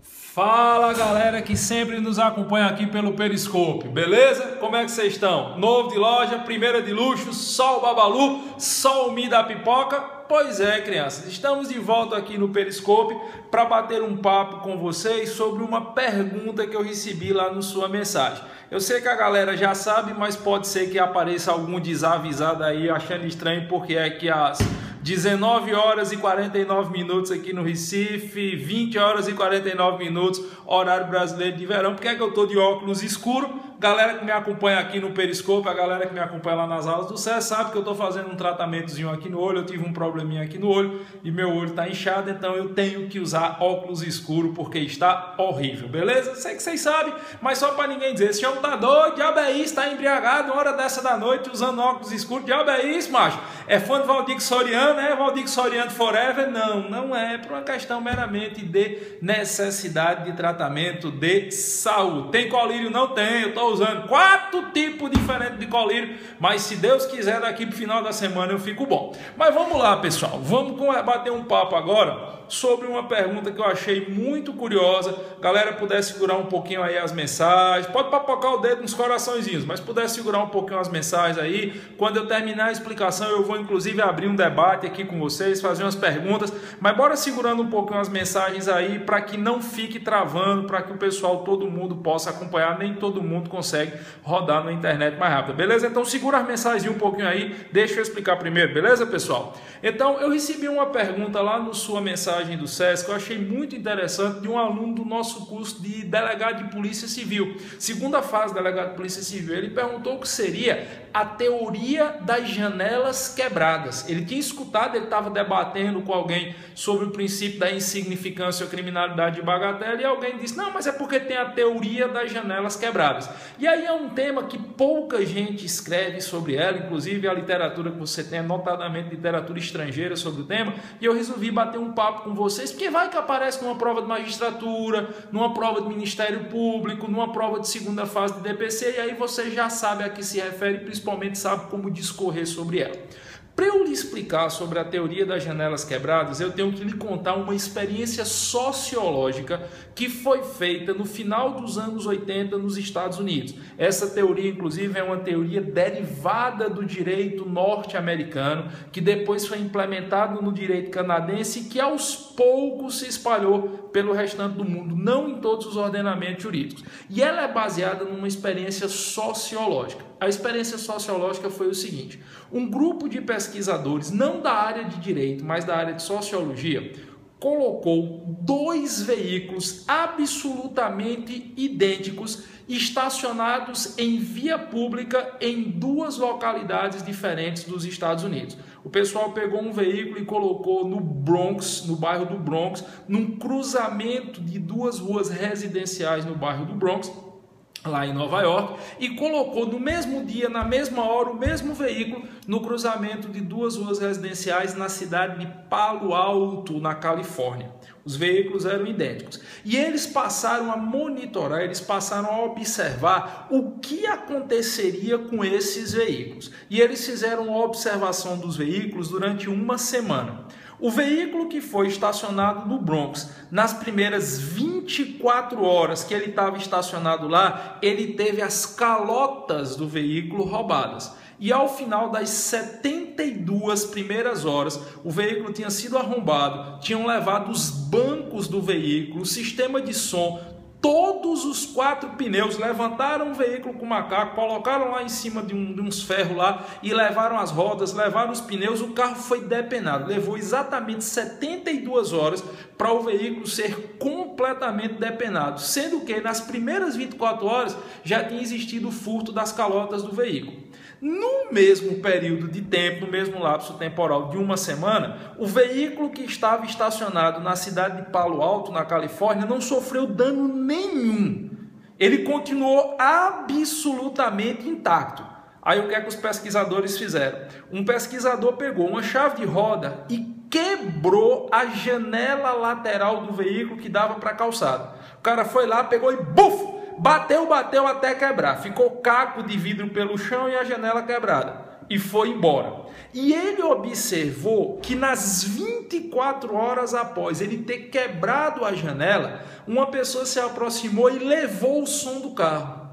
Fala, galera que sempre nos acompanha aqui pelo Periscope, beleza? Como é que vocês estão? Novo de loja, primeira de luxo, só o Babalu, só o Mi da Pipoca? Pois é, crianças, estamos de volta aqui no Periscope para bater um papo com vocês sobre uma pergunta que eu recebi lá na sua mensagem. Eu sei que a galera já sabe, mas pode ser que apareça algum desavisado aí achando estranho, porque é que às 19 horas e 49 minutos aqui no Recife, 20 horas e 49 minutos, horário brasileiro de verão. Por que é que eu estou de óculos escuro? Galera que me acompanha aqui no Periscope, a galera que me acompanha lá nas aulas do SES, sabe que eu estou fazendo um tratamentozinho aqui no olho. Eu tive um probleminha aqui no olho e meu olho está inchado, então eu tenho que usar óculos escuros porque está horrível, beleza? Sei que vocês sabem, mas só para ninguém dizer, esse homem tá doido, diabo é isso, tá embriagado, uma hora dessa da noite usando óculos escuros, diabo é isso, macho? É fã de Valdir Soriano, né? Valdir Soriano forever? Não, não é, por uma questão meramente de necessidade de tratamento de saúde. Tem colírio? Não tem, eu tô usando 4 tipos diferentes de colírio, mas se Deus quiser, daqui para o final da semana eu fico bom. Mas vamos lá, pessoal, vamos bater um papo agora sobre uma pergunta que eu achei muito curiosa. Galera, puder segurar um pouquinho aí as mensagens, pode papocar o dedo nos coraçõezinhos, mas puder segurar um pouquinho as mensagens aí. Quando eu terminar a explicação, eu vou inclusive abrir um debate aqui com vocês, fazer umas perguntas, mas bora segurando um pouquinho as mensagens aí para que não fique travando, para que o pessoal, todo mundo possa acompanhar. Nem todo mundo consegue rodar na internet mais rápido, beleza? Então segura as mensagens um pouquinho aí, deixa eu explicar primeiro, beleza, pessoal? Então eu recebi uma pergunta lá no sua mensagem do SESC que eu achei muito interessante, de um aluno do nosso curso de delegado de polícia civil, segunda fase de delegado de polícia civil. Ele perguntou o que seria a teoria das janelas quebradas. Ele tinha escutado, ele estava debatendo com alguém sobre o princípio da insignificância ou criminalidade de bagatela, e alguém disse, não, mas é porque tem a teoria das janelas quebradas. E aí é um tema que pouca gente escreve sobre ela, inclusive a literatura que você tem, notadamente literatura estrangeira sobre o tema, e eu resolvi bater um papo com vocês, porque vai que aparece numa prova de magistratura, numa prova de Ministério Público, numa prova de segunda fase de DPC, e aí você já sabe a que se refere, principalmente sabe como discorrer sobre ela. Para eu lhe explicar sobre a teoria das janelas quebradas, eu tenho que lhe contar uma experiência sociológica que foi feita no final dos anos 80 nos Estados Unidos. Essa teoria, inclusive, é uma teoria derivada do direito norte-americano, que depois foi implementado no direito canadense e que aos poucos se espalhou pelo restante do mundo, não em todos os ordenamentos jurídicos. E ela é baseada numa experiência sociológica. A experiência sociológica foi o seguinte: um grupo de pesquisadores, não da área de direito, mas da área de sociologia, colocou 2 veículos absolutamente idênticos estacionados em via pública em 2 localidades diferentes dos Estados Unidos. O pessoal pegou um veículo e colocou no Bronx, no bairro do Bronx, num cruzamento de 2 ruas residenciais no bairro do Bronx, lá em Nova York, e colocou no mesmo dia, na mesma hora, o mesmo veículo no cruzamento de 2 ruas residenciais na cidade de Palo Alto, na Califórnia. Os veículos eram idênticos. E eles passaram a monitorar, eles passaram a observar o que aconteceria com esses veículos. E eles fizeram uma observação dos veículos durante uma semana. O veículo que foi estacionado no Bronx, nas primeiras 24 horas que ele estava estacionado lá, ele teve as calotas do veículo roubadas. E ao final das 72 primeiras horas, o veículo tinha sido arrombado, tinham levado os bancos do veículo, o sistema de som, todos os 4 pneus, levantaram o veículo com macaco, colocaram lá em cima de uns ferros lá e levaram as rodas, levaram os pneus, o carro foi depenado. Levou exatamente 72 horas para o veículo ser completamente depenado, sendo que nas primeiras 24 horas já tinha existido o furto das calotas do veículo. No mesmo período de tempo, no mesmo lapso temporal de uma semana, o veículo que estava estacionado na cidade de Palo Alto, na Califórnia, não sofreu dano nenhum. Ele continuou absolutamente intacto. Aí o que é que os pesquisadores fizeram? Um pesquisador pegou uma chave de roda e quebrou a janela lateral do veículo que dava para a calçada. O cara foi lá, pegou e buf! Bateu até quebrar. Ficou caco de vidro pelo chão e a janela quebrada. E foi embora. E ele observou que nas 24 horas após ele ter quebrado a janela, uma pessoa se aproximou e levou o som do carro.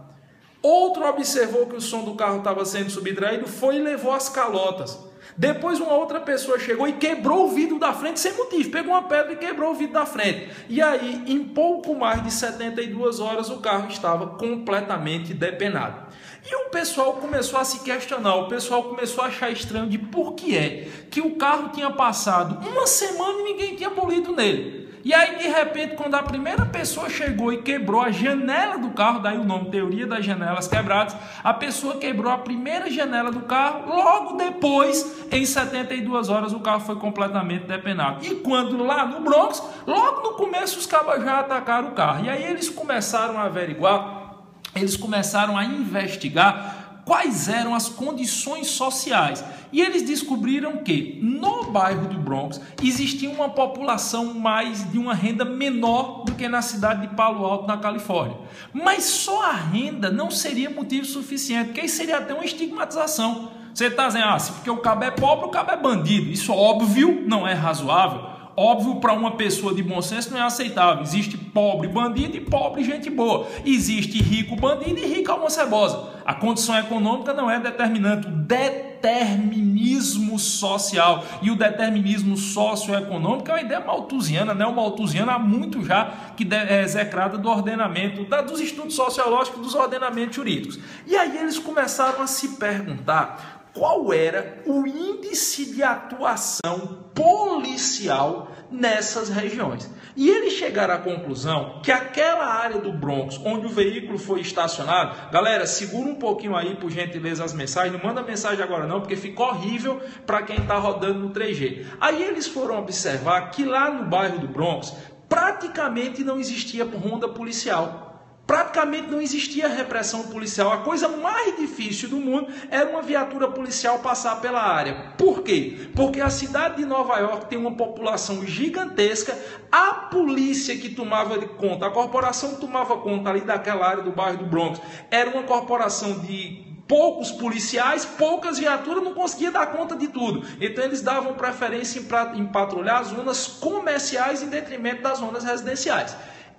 Outro observou que o som do carro estava sendo subtraído, foi e levou as calotas. Depois uma outra pessoa chegou e quebrou o vidro da frente sem motivo, pegou uma pedra e quebrou o vidro da frente. E aí, em pouco mais de 72 horas, o carro estava completamente depenado. E o pessoal começou a se questionar, o pessoal começou a achar estranho de por que é que o carro tinha passado uma semana e ninguém tinha bolido nele. E aí, de repente, quando a primeira pessoa chegou e quebrou a janela do carro, daí o nome, teoria das janelas quebradas, a pessoa quebrou a primeira janela do carro, logo depois, em 72 horas, o carro foi completamente depenado. E quando lá no Bronx, logo no começo, os cabas já atacaram o carro. E aí eles começaram a averiguar, eles começaram a investigar quais eram as condições sociais. E eles descobriram que no bairro do Bronx existia uma população mais de uma renda menor do que na cidade de Palo Alto, na Califórnia. Mas só a renda não seria motivo suficiente, porque isso seria até uma estigmatização. Você está dizendo, se porque o cabo é pobre, o cabo é bandido. Isso, óbvio, não é razoável. Óbvio, para uma pessoa de bom senso não é aceitável. Existe pobre bandido e pobre gente boa. Existe rico bandido e rico alma cebosa. A condição econômica não é determinante. O determinismo social e o determinismo socioeconômico é uma ideia malthusiana, neo-malthusiana, há muito já que é execrada do ordenamento, dos estudos sociológicos, dos ordenamentos jurídicos. E aí eles começaram a se perguntar qual era o índice de atuação policial nessas regiões. E eles chegaram à conclusão que aquela área do Bronx, onde o veículo foi estacionado, galera, segura um pouquinho aí, por gentileza, as mensagens, não manda mensagem agora não, porque fica horrível para quem está rodando no 3G. Aí eles foram observar que lá no bairro do Bronx, praticamente não existia ronda policial. Praticamente não existia repressão policial. A coisa mais difícil do mundo era uma viatura policial passar pela área. Por quê? Porque a cidade de Nova York tem uma população gigantesca. A polícia que tomava conta, a corporação que tomava conta ali daquela área do bairro do Bronx, era uma corporação de poucos policiais, poucas viaturas, não conseguia dar conta de tudo. Então eles davam preferência em patrulhar as zonas comerciais em detrimento das zonas residenciais.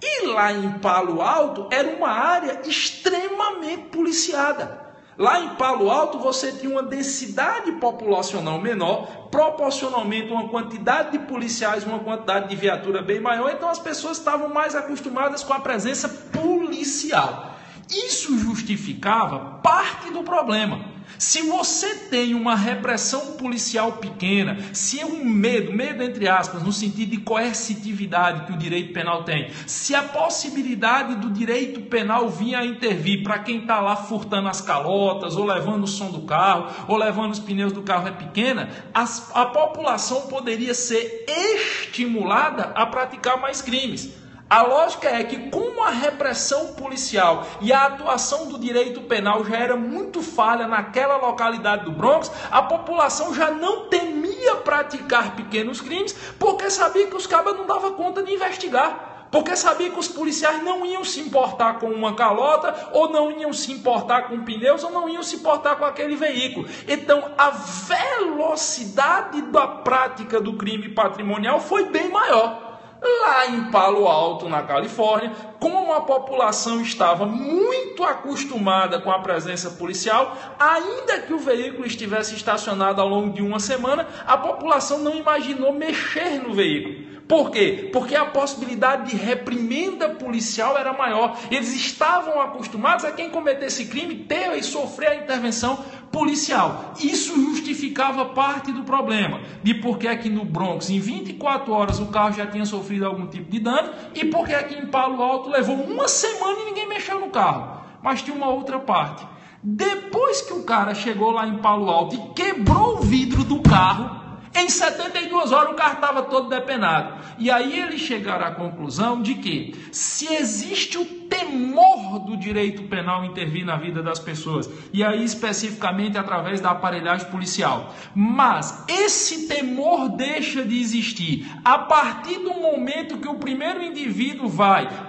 E lá em Palo Alto era uma área extremamente policiada. Lá em Palo Alto você tinha uma densidade populacional menor, proporcionalmente uma quantidade de policiais, uma quantidade de viatura bem maior, então as pessoas estavam mais acostumadas com a presença policial. Isso justificava parte do problema. Se você tem uma repressão policial pequena, se é um medo entre aspas, no sentido de coercitividade que o direito penal tem, se a possibilidade do direito penal vir a intervir para quem está lá furtando as calotas, ou levando o som do carro, ou levando os pneus do carro é pequena, a população poderia ser estimulada a praticar mais crimes. A lógica é que, como a repressão policial e a atuação do direito penal já era muito falha naquela localidade do Bronx, a população já não temia praticar pequenos crimes, porque sabia que os cabas não davam conta de investigar. Porque sabia que os policiais não iam se importar com uma calota, ou não iam se importar com pneus, ou não iam se importar com aquele veículo. Então, a velocidade da prática do crime patrimonial foi bem maior. Lá em Palo Alto, na Califórnia, como a população estava muito acostumada com a presença policial, ainda que o veículo estivesse estacionado ao longo de uma semana, a população não imaginou mexer no veículo. Por quê? Porque a possibilidade de reprimenda policial era maior. Eles estavam acostumados a quem cometesse crime ter e sofrer a intervenção policial. Isso justificava parte do problema de porque aqui no Bronx, em 24 horas, o carro já tinha sofrido algum tipo de dano e porque aqui em Palo Alto levou uma semana e ninguém mexeu no carro. Mas tinha uma outra parte. Depois que o cara chegou lá em Palo Alto e quebrou o vidro do carro, em 72 horas o carro estava todo depenado. E aí eles chegaram à conclusão de que se existe o temor do direito penal intervir na vida das pessoas, e aí especificamente através da aparelhagem policial, mas esse temor deixa de existir a partir do momento que o primeiro indivíduo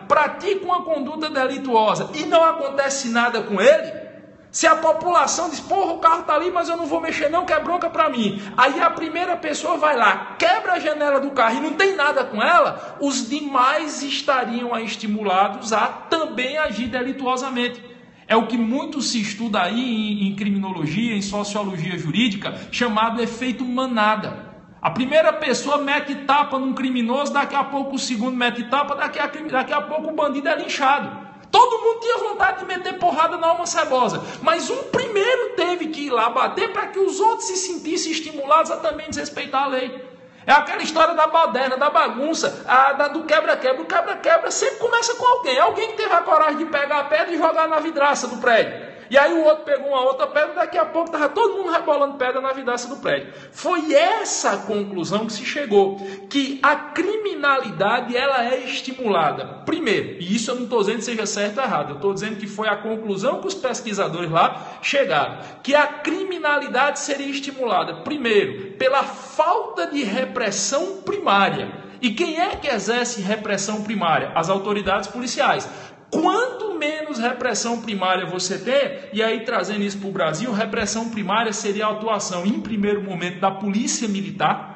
pratica uma conduta delituosa e não acontece nada com ele. Se a população diz, porra, o carro está ali, mas eu não vou mexer não, que é bronca para mim. Aí a primeira pessoa vai lá, quebra a janela do carro e não tem nada com ela, os demais estariam estimulados a também agir delituosamente. É o que muito se estuda aí em criminologia, em sociologia jurídica, chamado efeito manada. A primeira pessoa mete tapa num criminoso, daqui a pouco o segundo mete tapa, daqui a pouco o bandido é linchado. Todo mundo tinha vontade de meter porrada na alma cebosa, mas um primeiro teve que ir lá bater para que os outros se sentissem estimulados a também desrespeitar a lei. É aquela história da baderna, da bagunça, do quebra-quebra. O quebra-quebra sempre começa com alguém. Alguém que teve a coragem de pegar a pedra e jogar na vidraça do prédio. E aí o outro pegou uma outra pedra, daqui a pouco estava todo mundo rebolando pedra na vidraça do prédio. Foi essa a conclusão que se chegou, que a criminalidade ela é estimulada. Primeiro, e isso eu não estou dizendo que seja certo ou errado, eu estou dizendo que foi a conclusão que os pesquisadores lá chegaram, que a criminalidade seria estimulada, primeiro, pela falta de repressão primária. E quem é que exerce repressão primária? As autoridades policiais. Quanto menos repressão primária você tem, e aí trazendo isso para o Brasil, repressão primária seria a atuação, em primeiro momento, da polícia militar,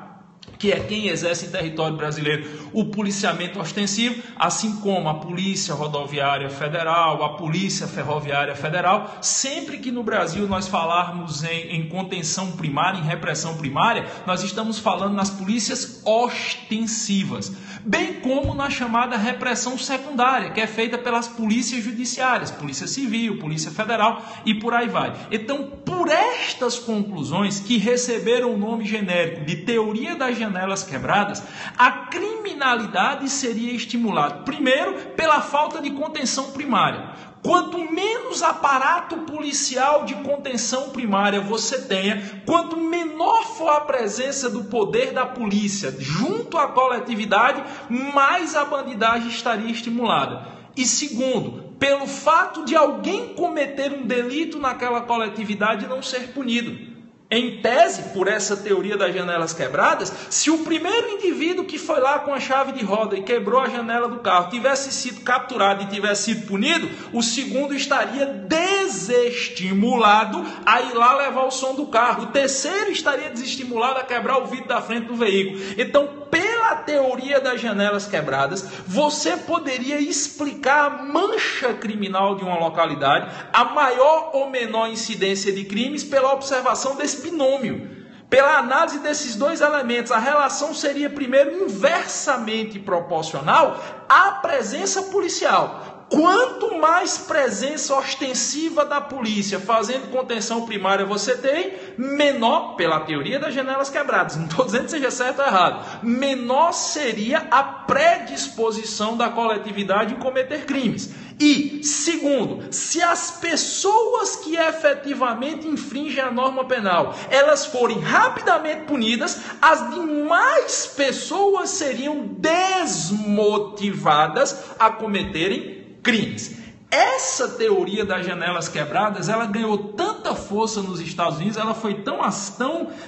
que é quem exerce em território brasileiro o policiamento ostensivo, assim como a Polícia Rodoviária Federal, a Polícia Ferroviária Federal. Sempre que no Brasil nós falarmos em contenção primária, em repressão primária, nós estamos falando nas polícias ostensivas, bem como na chamada repressão secundária, que é feita pelas polícias judiciárias, Polícia Civil, Polícia Federal e por aí vai. Então, por estas conclusões que receberam o nome genérico de teoria das janelas quebradas, a criminalidade seria estimulada, primeiro, pela falta de contenção primária. Quanto menos aparato policial de contenção primária você tenha, quanto menor for a presença do poder da polícia junto à coletividade, mais a bandidagem estaria estimulada. E segundo, pelo fato de alguém cometer um delito naquela coletividade e não ser punido. Em tese, por essa teoria das janelas quebradas, se o primeiro indivíduo que foi lá com a chave de roda e quebrou a janela do carro tivesse sido capturado e tivesse sido punido, o segundo estaria desestimulado a ir lá levar o som do carro. O terceiro estaria desestimulado a quebrar o vidro da frente do veículo. Então, pela teoria das janelas quebradas, você poderia explicar a mancha criminal de uma localidade, a maior ou menor incidência de crimes, pela observação desse binômio. Pela análise desses dois elementos, a relação seria primeiro inversamente proporcional à presença policial. Quanto mais presença ostensiva da polícia fazendo contenção primária você tem, menor, pela teoria das janelas quebradas, não estou dizendo que seja certo ou errado, menor seria a predisposição da coletividade em cometer crimes. E, segundo, se as pessoas que efetivamente infringem a norma penal, elas forem rapidamente punidas, as demais pessoas seriam desmotivadas a cometerem crimes. Essa teoria das janelas quebradas, ela ganhou tanta força nos Estados Unidos, ela foi tão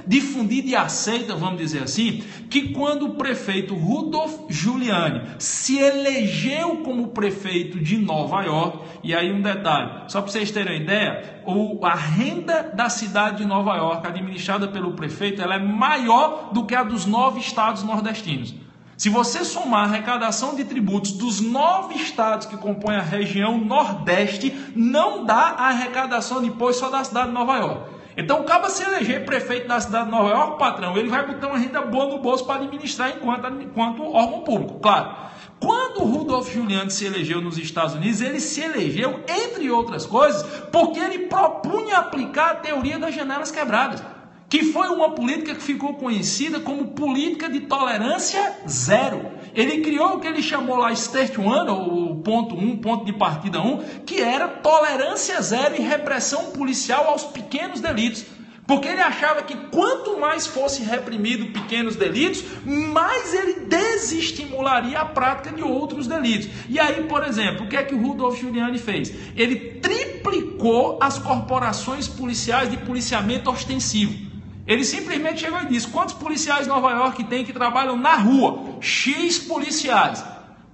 difundida e aceita, vamos dizer assim, que quando o prefeito Rudolph Giuliani se elegeu como prefeito de Nova York, e aí um detalhe, só para vocês terem uma ideia, a renda da cidade de Nova York, administrada pelo prefeito, ela é maior do que a dos 9 estados nordestinos. Se você somar a arrecadação de tributos dos 9 estados que compõem a região Nordeste, não dá a arrecadação de imposto só da cidade de Nova York. Então, o cara se eleger prefeito da cidade de Nova York, patrão, ele vai botar uma renda boa no bolso para administrar enquanto órgão público, claro. Quando o Rudolph Giuliani se elegeu nos Estados Unidos, ele se elegeu, entre outras coisas, porque ele propunha aplicar a teoria das janelas quebradas, que foi uma política que ficou conhecida como política de tolerância zero. Ele criou o que ele chamou lá State One, ou ponto de partida 1, que era tolerância zero e repressão policial aos pequenos delitos. Porque ele achava que quanto mais fosse reprimido pequenos delitos, mais ele desestimularia a prática de outros delitos. E aí, por exemplo, o que é que o Rudolph Giuliani fez? Ele triplicou as corporações policiais de policiamento ostensivo. Ele simplesmente chegou e disse: quantos policiais em Nova York tem que trabalham na rua? X policiais.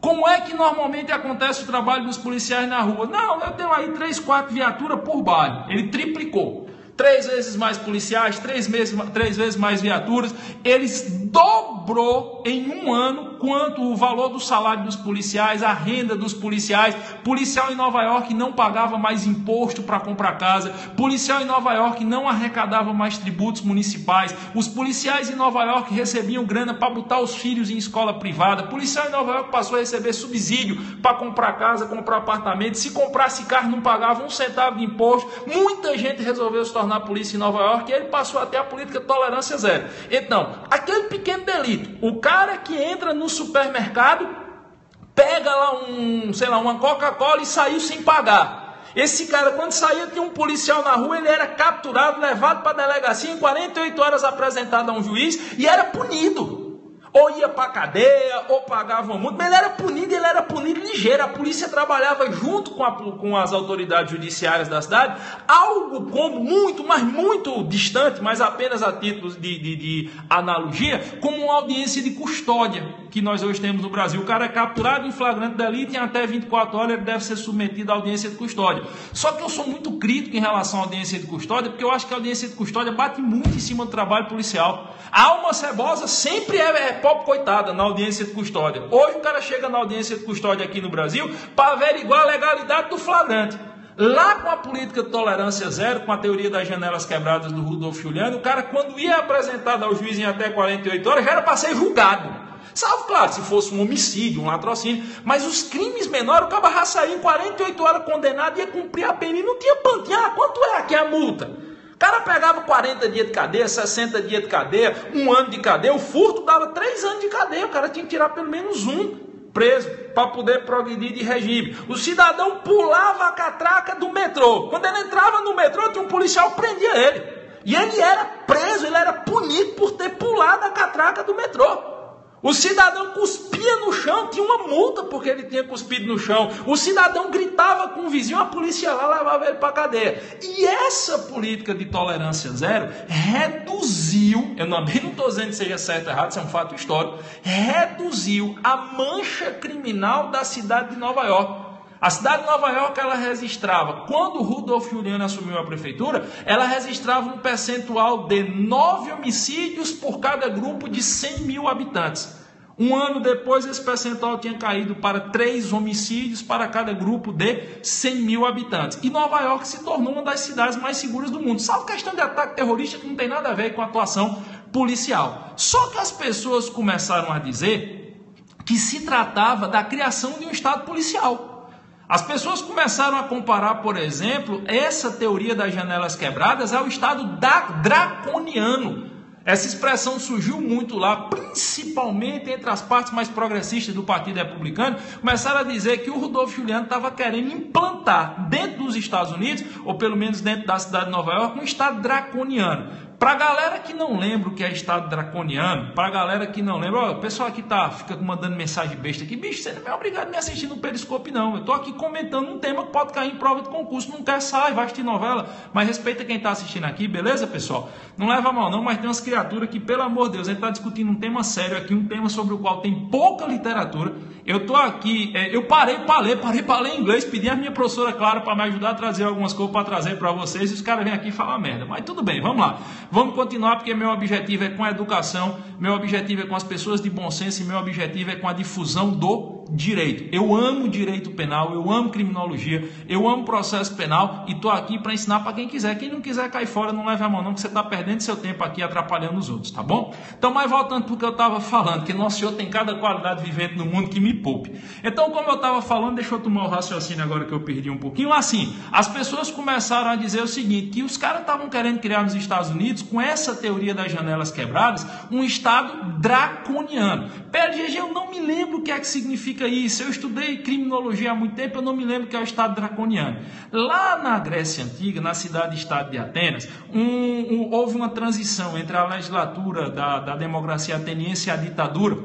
Como é que normalmente acontece o trabalho dos policiais na rua? Não, eu tenho aí 3, 4 viaturas por bairro. Ele triplicou. 3 vezes mais policiais, 3 vezes mais viaturas. Eles dobrou em um ano quanto o valor do salário dos policiais, a renda dos policiais. Policial em Nova York não pagava mais imposto para comprar casa. Policial em Nova York não arrecadava mais tributos municipais. Os policiais em Nova York recebiam grana para botar os filhos em escola privada. Policial em Nova York passou a receber subsídio para comprar casa, comprar apartamento. Se comprasse carro não pagava 1 centavo de imposto. Muita gente resolveu se tornar polícia em Nova York e ele passou até a política de tolerância zero. Então, aquele pequeno delito, o cara que entra no supermercado, pega lá uma Coca-Cola e saiu sem pagar. Esse cara, quando saía, tinha um policial na rua, ele era capturado, levado para a delegacia, em 48 horas apresentado a um juiz e era punido. Ou ia para a cadeia, ou pagava uma multa, mas ele era punido ligeiro. A polícia trabalhava junto com as autoridades judiciárias da cidade, algo como muito, mas muito distante, mas apenas a título de analogia, como uma audiência de custódia que nós hoje temos no Brasil. O cara é capturado em flagrante delito e em até 24 horas ele deve ser submetido à audiência de custódia. Só que eu sou muito crítico em relação à audiência de custódia, porque eu acho que a audiência de custódia bate muito em cima do trabalho policial. A alma cebosa sempre é pobre coitada na audiência de custódia. Hoje o cara chega na audiência de custódia aqui no Brasil para averiguar a legalidade do flagrante. Lá com a política de tolerância zero, com a teoria das janelas quebradas do Rudolf Giuliani, o cara quando ia apresentado ao juiz em até 48 horas já era para ser julgado. Salvo, claro, se fosse um homicídio, um latrocínio, mas os crimes menores, o cara já saía em 48 horas condenado e ia cumprir a pena e não tinha pantinha. Ah, quanto é aqui a multa? O cara pegava 40 dias de cadeia, 60 dias de cadeia, 1 ano de cadeia. O furto dava 3 anos de cadeia. O cara tinha que tirar pelo menos um preso para poder progredir de regime. O cidadão pulava a catraca do metrô. Quando ele entrava no metrô, tinha um policial que prendia ele. E ele era preso, ele era punido por ter pulado a catraca do metrô. O cidadão cuspia no chão, tinha uma multa porque ele tinha cuspido no chão. O cidadão gritava com o vizinho, a polícia lá levava ele para a cadeia. E essa política de tolerância zero reduziu, eu não estou dizendo que seja certo ou errado, isso é um fato histórico, reduziu a mancha criminal da cidade de Nova York. A cidade de Nova York, ela registrava, quando o Rudolf Giuliani assumiu a prefeitura, ela registrava um percentual de 9 homicídios por cada grupo de 100 mil habitantes. Um ano depois, esse percentual tinha caído para 3 homicídios para cada grupo de 100 mil habitantes. E Nova York se tornou uma das cidades mais seguras do mundo. Salvo questão de ataque terrorista que não tem nada a ver com a atuação policial. Só que as pessoas começaram a dizer que se tratava da criação de um Estado policial. As pessoas começaram a comparar, por exemplo, essa teoria das janelas quebradas ao Estado draconiano. Essa expressão surgiu muito lá, principalmente entre as partes mais progressistas do Partido Republicano. Começaram a dizer que o Rudolf Giuliani estava querendo implantar dentro dos Estados Unidos, ou pelo menos dentro da cidade de Nova York, um Estado draconiano. Para a galera que não lembra o que é Estado draconiano, para a galera que não lembra, ó, o pessoal aqui fica mandando mensagem besta aqui, bicho, você não é obrigado a me assistir no Periscope não, eu estou aqui comentando um tema que pode cair em prova de concurso, não quer sair, vai assistir novela, mas respeita quem está assistindo aqui, beleza, pessoal? Não leva mal não, mas tem umas criaturas que, pelo amor de Deus, a gente está discutindo um tema sério aqui, um tema sobre o qual tem pouca literatura. Eu estou aqui, eu parei para ler inglês, pedi a minha professora Clara para me ajudar a trazer algumas coisas para trazer para vocês, e os caras vêm aqui e falam merda, mas tudo bem, vamos lá. Vamos continuar porque meu objetivo é com a educação, meu objetivo é com as pessoas de bom senso e meu objetivo é com a difusão do direito. Eu amo direito penal, eu amo criminologia, eu amo processo penal e estou aqui para ensinar para quem quiser. Quem não quiser cair fora, não leve a mão não, que você está perdendo seu tempo aqui atrapalhando os outros, tá bom? Então, mas voltando para o que eu estava falando, que Nosso Senhor tem cada qualidade vivente no mundo que me poupe. Então, como eu estava falando, deixa eu tomar o raciocínio agora que eu perdi um pouquinho. Assim, as pessoas começaram a dizer o seguinte, que os caras estavam querendo criar nos Estados Unidos, com essa teoria das janelas quebradas, um Estado draconiano. PLGG, eu não me lembro o que é que significa isso. Eu estudei criminologia há muito tempo, eu não me lembro o que é o Estado draconiano. Lá na Grécia Antiga, na cidade-estado de Atenas, houve uma transição entre a legislatura da democracia ateniense e a ditadura,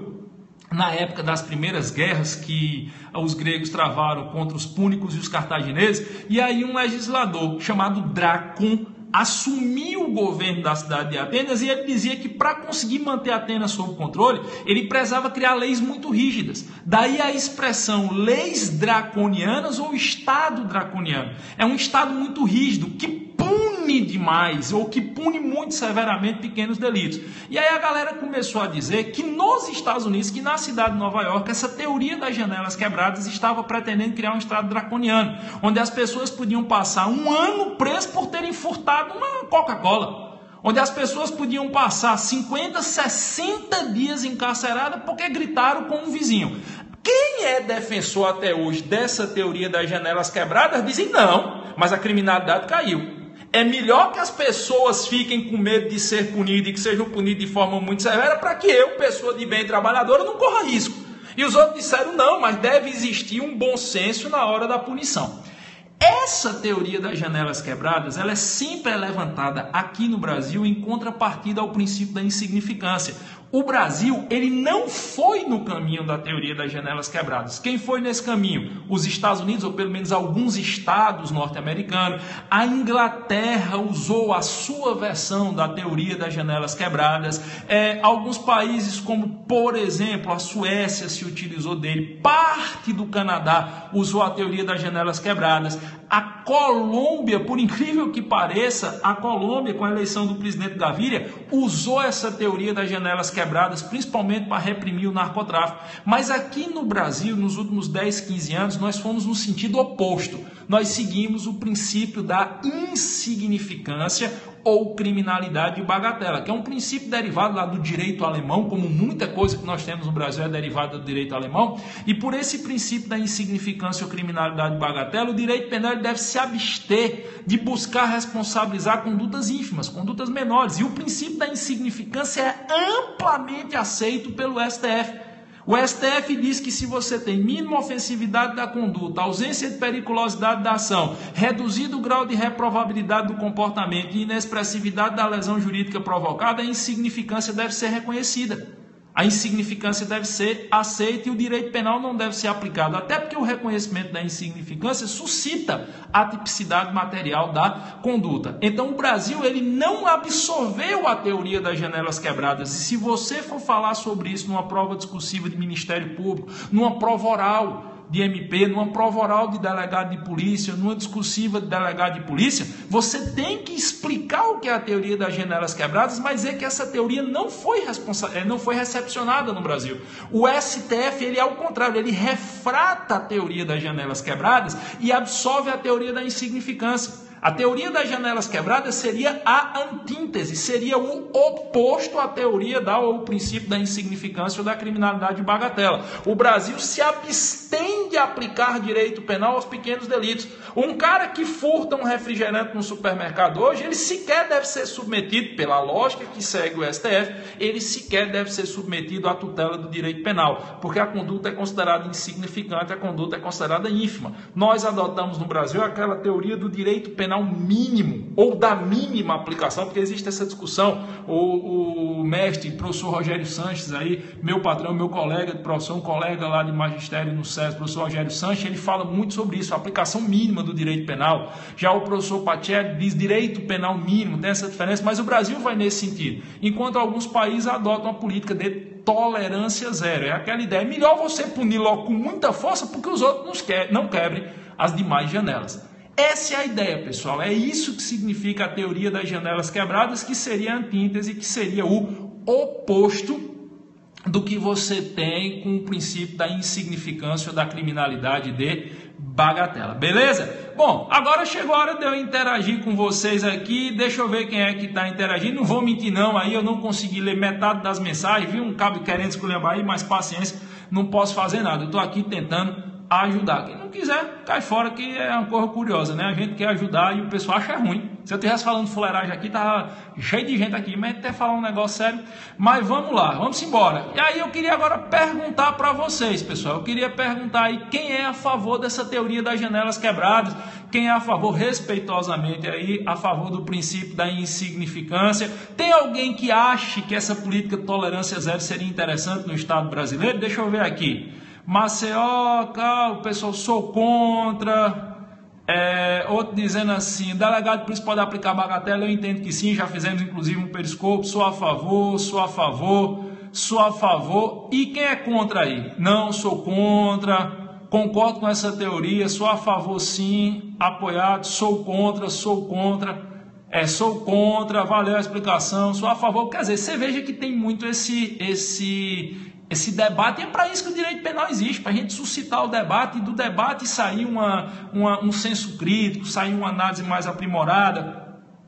na época das primeiras guerras que os gregos travaram contra os púnicos e os cartagineses, e aí um legislador chamado Drácon assumiu o governo da cidade de Atenas e ele dizia que para conseguir manter Atenas sob controle, ele precisava criar leis muito rígidas. Daí a expressão leis draconianas ou Estado draconiano. É um Estado muito rígido que pune demais ou que pune muito severamente pequenos delitos. E aí a galera começou a dizer que nos Estados Unidos, que na cidade de Nova York, essa teoria das janelas quebradas estava pretendendo criar um Estado draconiano, onde as pessoas podiam passar 1 ano preso por terem furtado uma Coca-Cola, onde as pessoas podiam passar 50, 60 dias encarceradas porque gritaram com um vizinho. Quem é defensor até hoje dessa teoria das janelas quebradas dizem não, mas a criminalidade caiu. É melhor que as pessoas fiquem com medo de ser punidas e que sejam punidas de forma muito severa para que eu, pessoa de bem trabalhadora, não corra risco. E os outros disseram não, mas deve existir um bom senso na hora da punição. Essa teoria das janelas quebradas, ela sempre é levantada aqui no Brasil em contrapartida ao princípio da insignificância. O Brasil, ele não foi no caminho da teoria das janelas quebradas. Quem foi nesse caminho? Os Estados Unidos, ou pelo menos alguns estados norte-americanos. A Inglaterra usou a sua versão da teoria das janelas quebradas. Alguns países, como por exemplo a Suécia, se utilizou dele. Parte do Canadá usou a teoria das janelas quebradas. A Colômbia, por incrível que pareça, a Colômbia, com a eleição do presidente Gaviria, usou essa teoria das janelas quebradas, principalmente para reprimir o narcotráfico. Mas aqui no Brasil, nos últimos 10, 15 anos, nós fomos no sentido oposto. Nós seguimos o princípio da insignificância ou criminalidade de bagatela, que é um princípio derivado lá do direito alemão, como muita coisa que nós temos no Brasil é derivada do direito alemão, e por esse princípio da insignificância ou criminalidade de bagatela, o direito penal deve se abster de buscar responsabilizar condutas ínfimas, condutas menores, e o princípio da insignificância é amplamente aceito pelo STF. O STF diz que se você tem mínima ofensividade da conduta, ausência de periculosidade da ação, reduzido o grau de reprovabilidade do comportamento e inexpressividade da lesão jurídica provocada, a insignificância deve ser reconhecida. A insignificância deve ser aceita e o direito penal não deve ser aplicado, até porque o reconhecimento da insignificância suscita a tipicidade material da conduta. Então o Brasil ele não absorveu a teoria das janelas quebradas, e se você for falar sobre isso numa prova discursiva de Ministério Público, numa prova oral de MP, numa prova oral de delegado de polícia, numa discursiva de delegado de polícia, você tem que explicar o que é a teoria das janelas quebradas, mas é que essa teoria não foi recepcionada no Brasil. O STF, ele ao contrário, ele refrata a teoria das janelas quebradas e absolve a teoria da insignificância. A teoria das janelas quebradas seria a antítese, seria o oposto à teoria ou princípio da insignificância ou da criminalidade de bagatela. O Brasil se abstém de aplicar direito penal aos pequenos delitos. Um cara que furta um refrigerante no supermercado hoje, ele sequer deve ser submetido, pela lógica que segue o STF, ele sequer deve ser submetido à tutela do direito penal, porque a conduta é considerada insignificante, a conduta é considerada ínfima. Nós adotamos no Brasil aquela teoria do direito penal mínimo, ou da mínima aplicação, porque existe essa discussão. O mestre, professor Rogério Sanches, aí, meu patrão, meu colega de profissão, um colega lá de magistério no SES, professor Rogério Sanches, ele fala muito sobre isso, a aplicação mínima do direito penal. Já o professor Pacelli diz direito penal mínimo, tem essa diferença, mas o Brasil vai nesse sentido, enquanto alguns países adotam uma política de tolerância zero. É aquela ideia, é melhor você punir logo com muita força, porque os outros não quebrem as demais janelas. Essa é a ideia, pessoal. É isso que significa a teoria das janelas quebradas, que seria a antítese, que seria o oposto do que você tem com o princípio da insignificância ou da criminalidade de bagatela. Beleza? Bom, agora chegou a hora de eu interagir com vocês aqui. Deixa eu ver quem é que está interagindo. Não vou mentir não, aí eu não consegui ler metade das mensagens. Vi um cabo querendo esculhambar aí, mas paciência, não posso fazer nada. Eu estou aqui tentando ajudar. Quem não quiser, cai fora, que é uma coisa curiosa, né? A gente quer ajudar e o pessoal acha ruim. Se eu estivesse falando fuleiragem aqui, tava cheio de gente aqui, mas até falar um negócio sério. Mas vamos lá, vamos embora. E aí eu queria agora perguntar para vocês, pessoal. Eu queria perguntar aí quem é a favor dessa teoria das janelas quebradas, quem é a favor, respeitosamente, aí, a favor do princípio da insignificância. Tem alguém que ache que essa política de tolerância zero seria interessante no Estado brasileiro? Deixa eu ver aqui. Maceió, o pessoal, sou contra. Outro dizendo assim, delegado de polícia pode aplicar bagatela? Eu entendo que sim, já fizemos inclusive um periscope. Sou a favor, sou a favor, sou a favor. E quem é contra aí? Não, sou contra, concordo com essa teoria, sou a favor sim, apoiado, sou contra, sou contra, valeu a explicação, sou a favor. Quer dizer, você veja que tem muito esse debate, e é para isso que o direito penal existe, para a gente suscitar o debate, e do debate sair um senso crítico, sair uma análise mais aprimorada.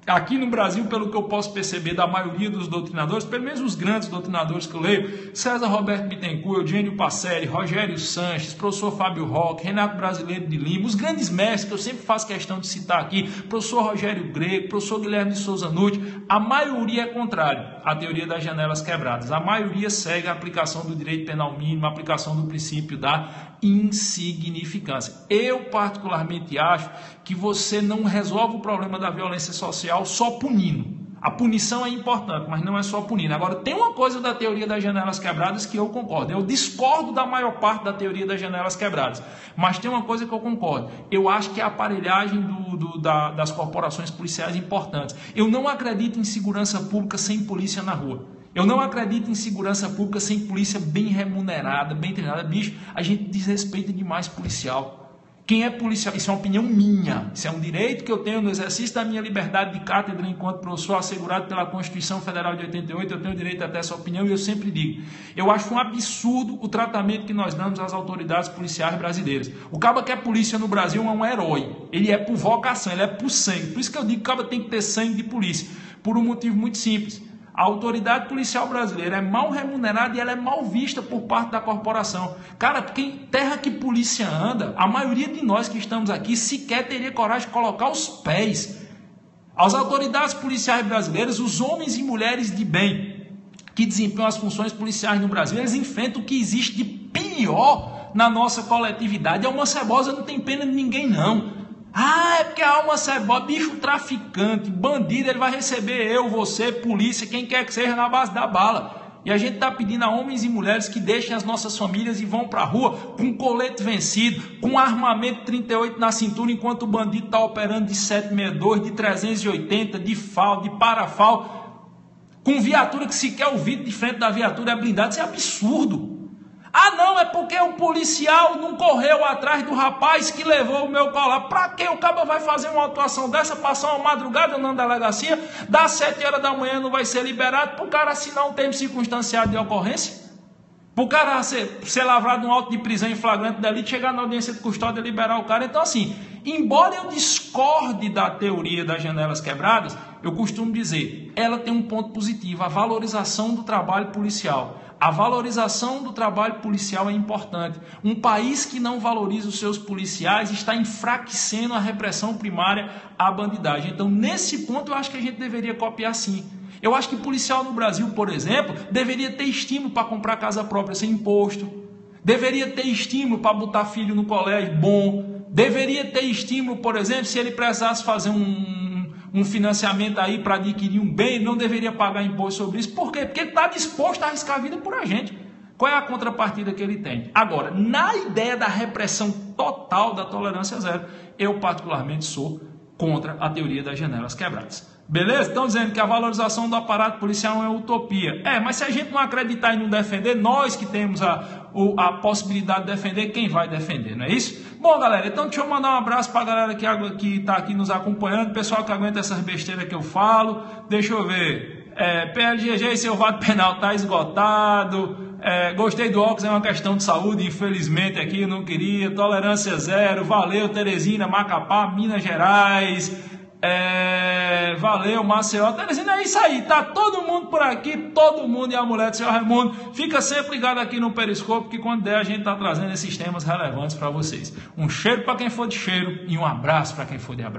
Aqui no Brasil, pelo que eu posso perceber da maioria dos doutrinadores, pelo menos os grandes doutrinadores que eu leio, César Roberto Bittencourt, Eugênio Pacelli, Rogério Sanches, professor Fábio Roque, Renato Brasileiro de Lima, os grandes mestres que eu sempre faço questão de citar aqui, professor Rogério Grego, professor Guilherme de Souza Nutti, a maioria é contrário à teoria das janelas quebradas. A maioria segue a aplicação do direito penal mínimo, a aplicação do princípio da insignificância. Eu particularmente acho que você não resolve o problema da violência social só punindo. A punição é importante, mas não é só punindo. Agora, tem uma coisa da teoria das janelas quebradas que eu concordo. Eu discordo da maior parte da teoria das janelas quebradas, mas tem uma coisa que eu concordo. Eu acho que a aparelhagem das corporações policiais é importante. Eu não acredito em segurança pública sem polícia na rua. Eu não acredito em segurança pública sem polícia bem remunerada, bem treinada. Bicho, a gente desrespeita demais policial. Quem é policial? Isso é uma opinião minha. Isso é um direito que eu tenho no exercício da minha liberdade de cátedra enquanto professor assegurado pela Constituição Federal de 88. Eu tenho direito a ter essa opinião e eu sempre digo. Eu acho um absurdo o tratamento que nós damos às autoridades policiais brasileiras. O cabo que é polícia no Brasil é um herói. Ele é por vocação, ele é por sangue. Por isso que eu digo que o cabo tem que ter sangue de polícia. Por um motivo muito simples. A autoridade policial brasileira é mal remunerada e ela é mal vista por parte da corporação. Cara, terra que polícia anda, a maioria de nós que estamos aqui sequer teria coragem de colocar os pés. As autoridades policiais brasileiras, os homens e mulheres de bem que desempenham as funções policiais no Brasil, eles enfrentam o que existe de pior na nossa coletividade. A alma cebosa não tem pena de ninguém, não. Ah, é porque a alma cebosa, bicho traficante, bandido, ele vai receber eu, você, polícia, quem quer que seja na base da bala. E a gente está pedindo a homens e mulheres que deixem as nossas famílias e vão para a rua com colete vencido, com armamento 38 na cintura, enquanto o bandido está operando de 762, de 380, de FAL, de parafal, com viatura que sequer o vidro de frente da viatura é blindado. Isso é absurdo. Ah, não, é porque o policial não correu atrás do rapaz que levou o meu colar. Para que o cabo vai fazer uma atuação dessa, passar uma madrugada na delegacia, das 7 horas da manhã não vai ser liberado, para o cara assinar um termo circunstanciado de ocorrência? Para o cara ser lavrado um auto de prisão em flagrante delito, chegar na audiência de custódia e liberar o cara. Então, assim, embora eu discorde da teoria das janelas quebradas, eu costumo dizer, ela tem um ponto positivo, a valorização do trabalho policial. A valorização do trabalho policial é importante. Um país que não valoriza os seus policiais está enfraquecendo a repressão primária à bandidagem. Então, nesse ponto, eu acho que a gente deveria copiar sim. Eu acho que policial no Brasil, por exemplo, deveria ter estímulo para comprar casa própria sem imposto. Deveria ter estímulo para botar filho no colégio bom. Deveria ter estímulo, por exemplo, se ele precisasse fazer um financiamento aí para adquirir um bem, ele não deveria pagar imposto sobre isso. Por quê? Porque ele está disposto a arriscar a vida por a gente. Qual é a contrapartida que ele tem? Agora, na ideia da repressão total da tolerância zero, eu particularmente sou contra a teoria das janelas quebradas. Beleza? Estão dizendo que a valorização do aparato policial é uma utopia. É, mas se a gente não acreditar e não defender, nós que temos a possibilidade de defender, quem vai defender, não é isso? Bom, galera, então deixa eu mandar um abraço para a galera que está aqui nos acompanhando, pessoal que aguenta essas besteiras que eu falo. Deixa eu ver. PLGG e seu vato penal está esgotado. Gostei do óculos, é uma questão de saúde, infelizmente aqui eu não queria. Tolerância zero, valeu Teresina, Macapá, Minas Gerais. Valeu, Maceió. Teresina, é isso aí, tá todo mundo por aqui, todo mundo e a mulher do seu Raimundo. Fica sempre ligado aqui no Periscope, que quando der a gente tá trazendo esses temas relevantes para vocês. Um cheiro para quem for de cheiro e um abraço para quem for de abraço.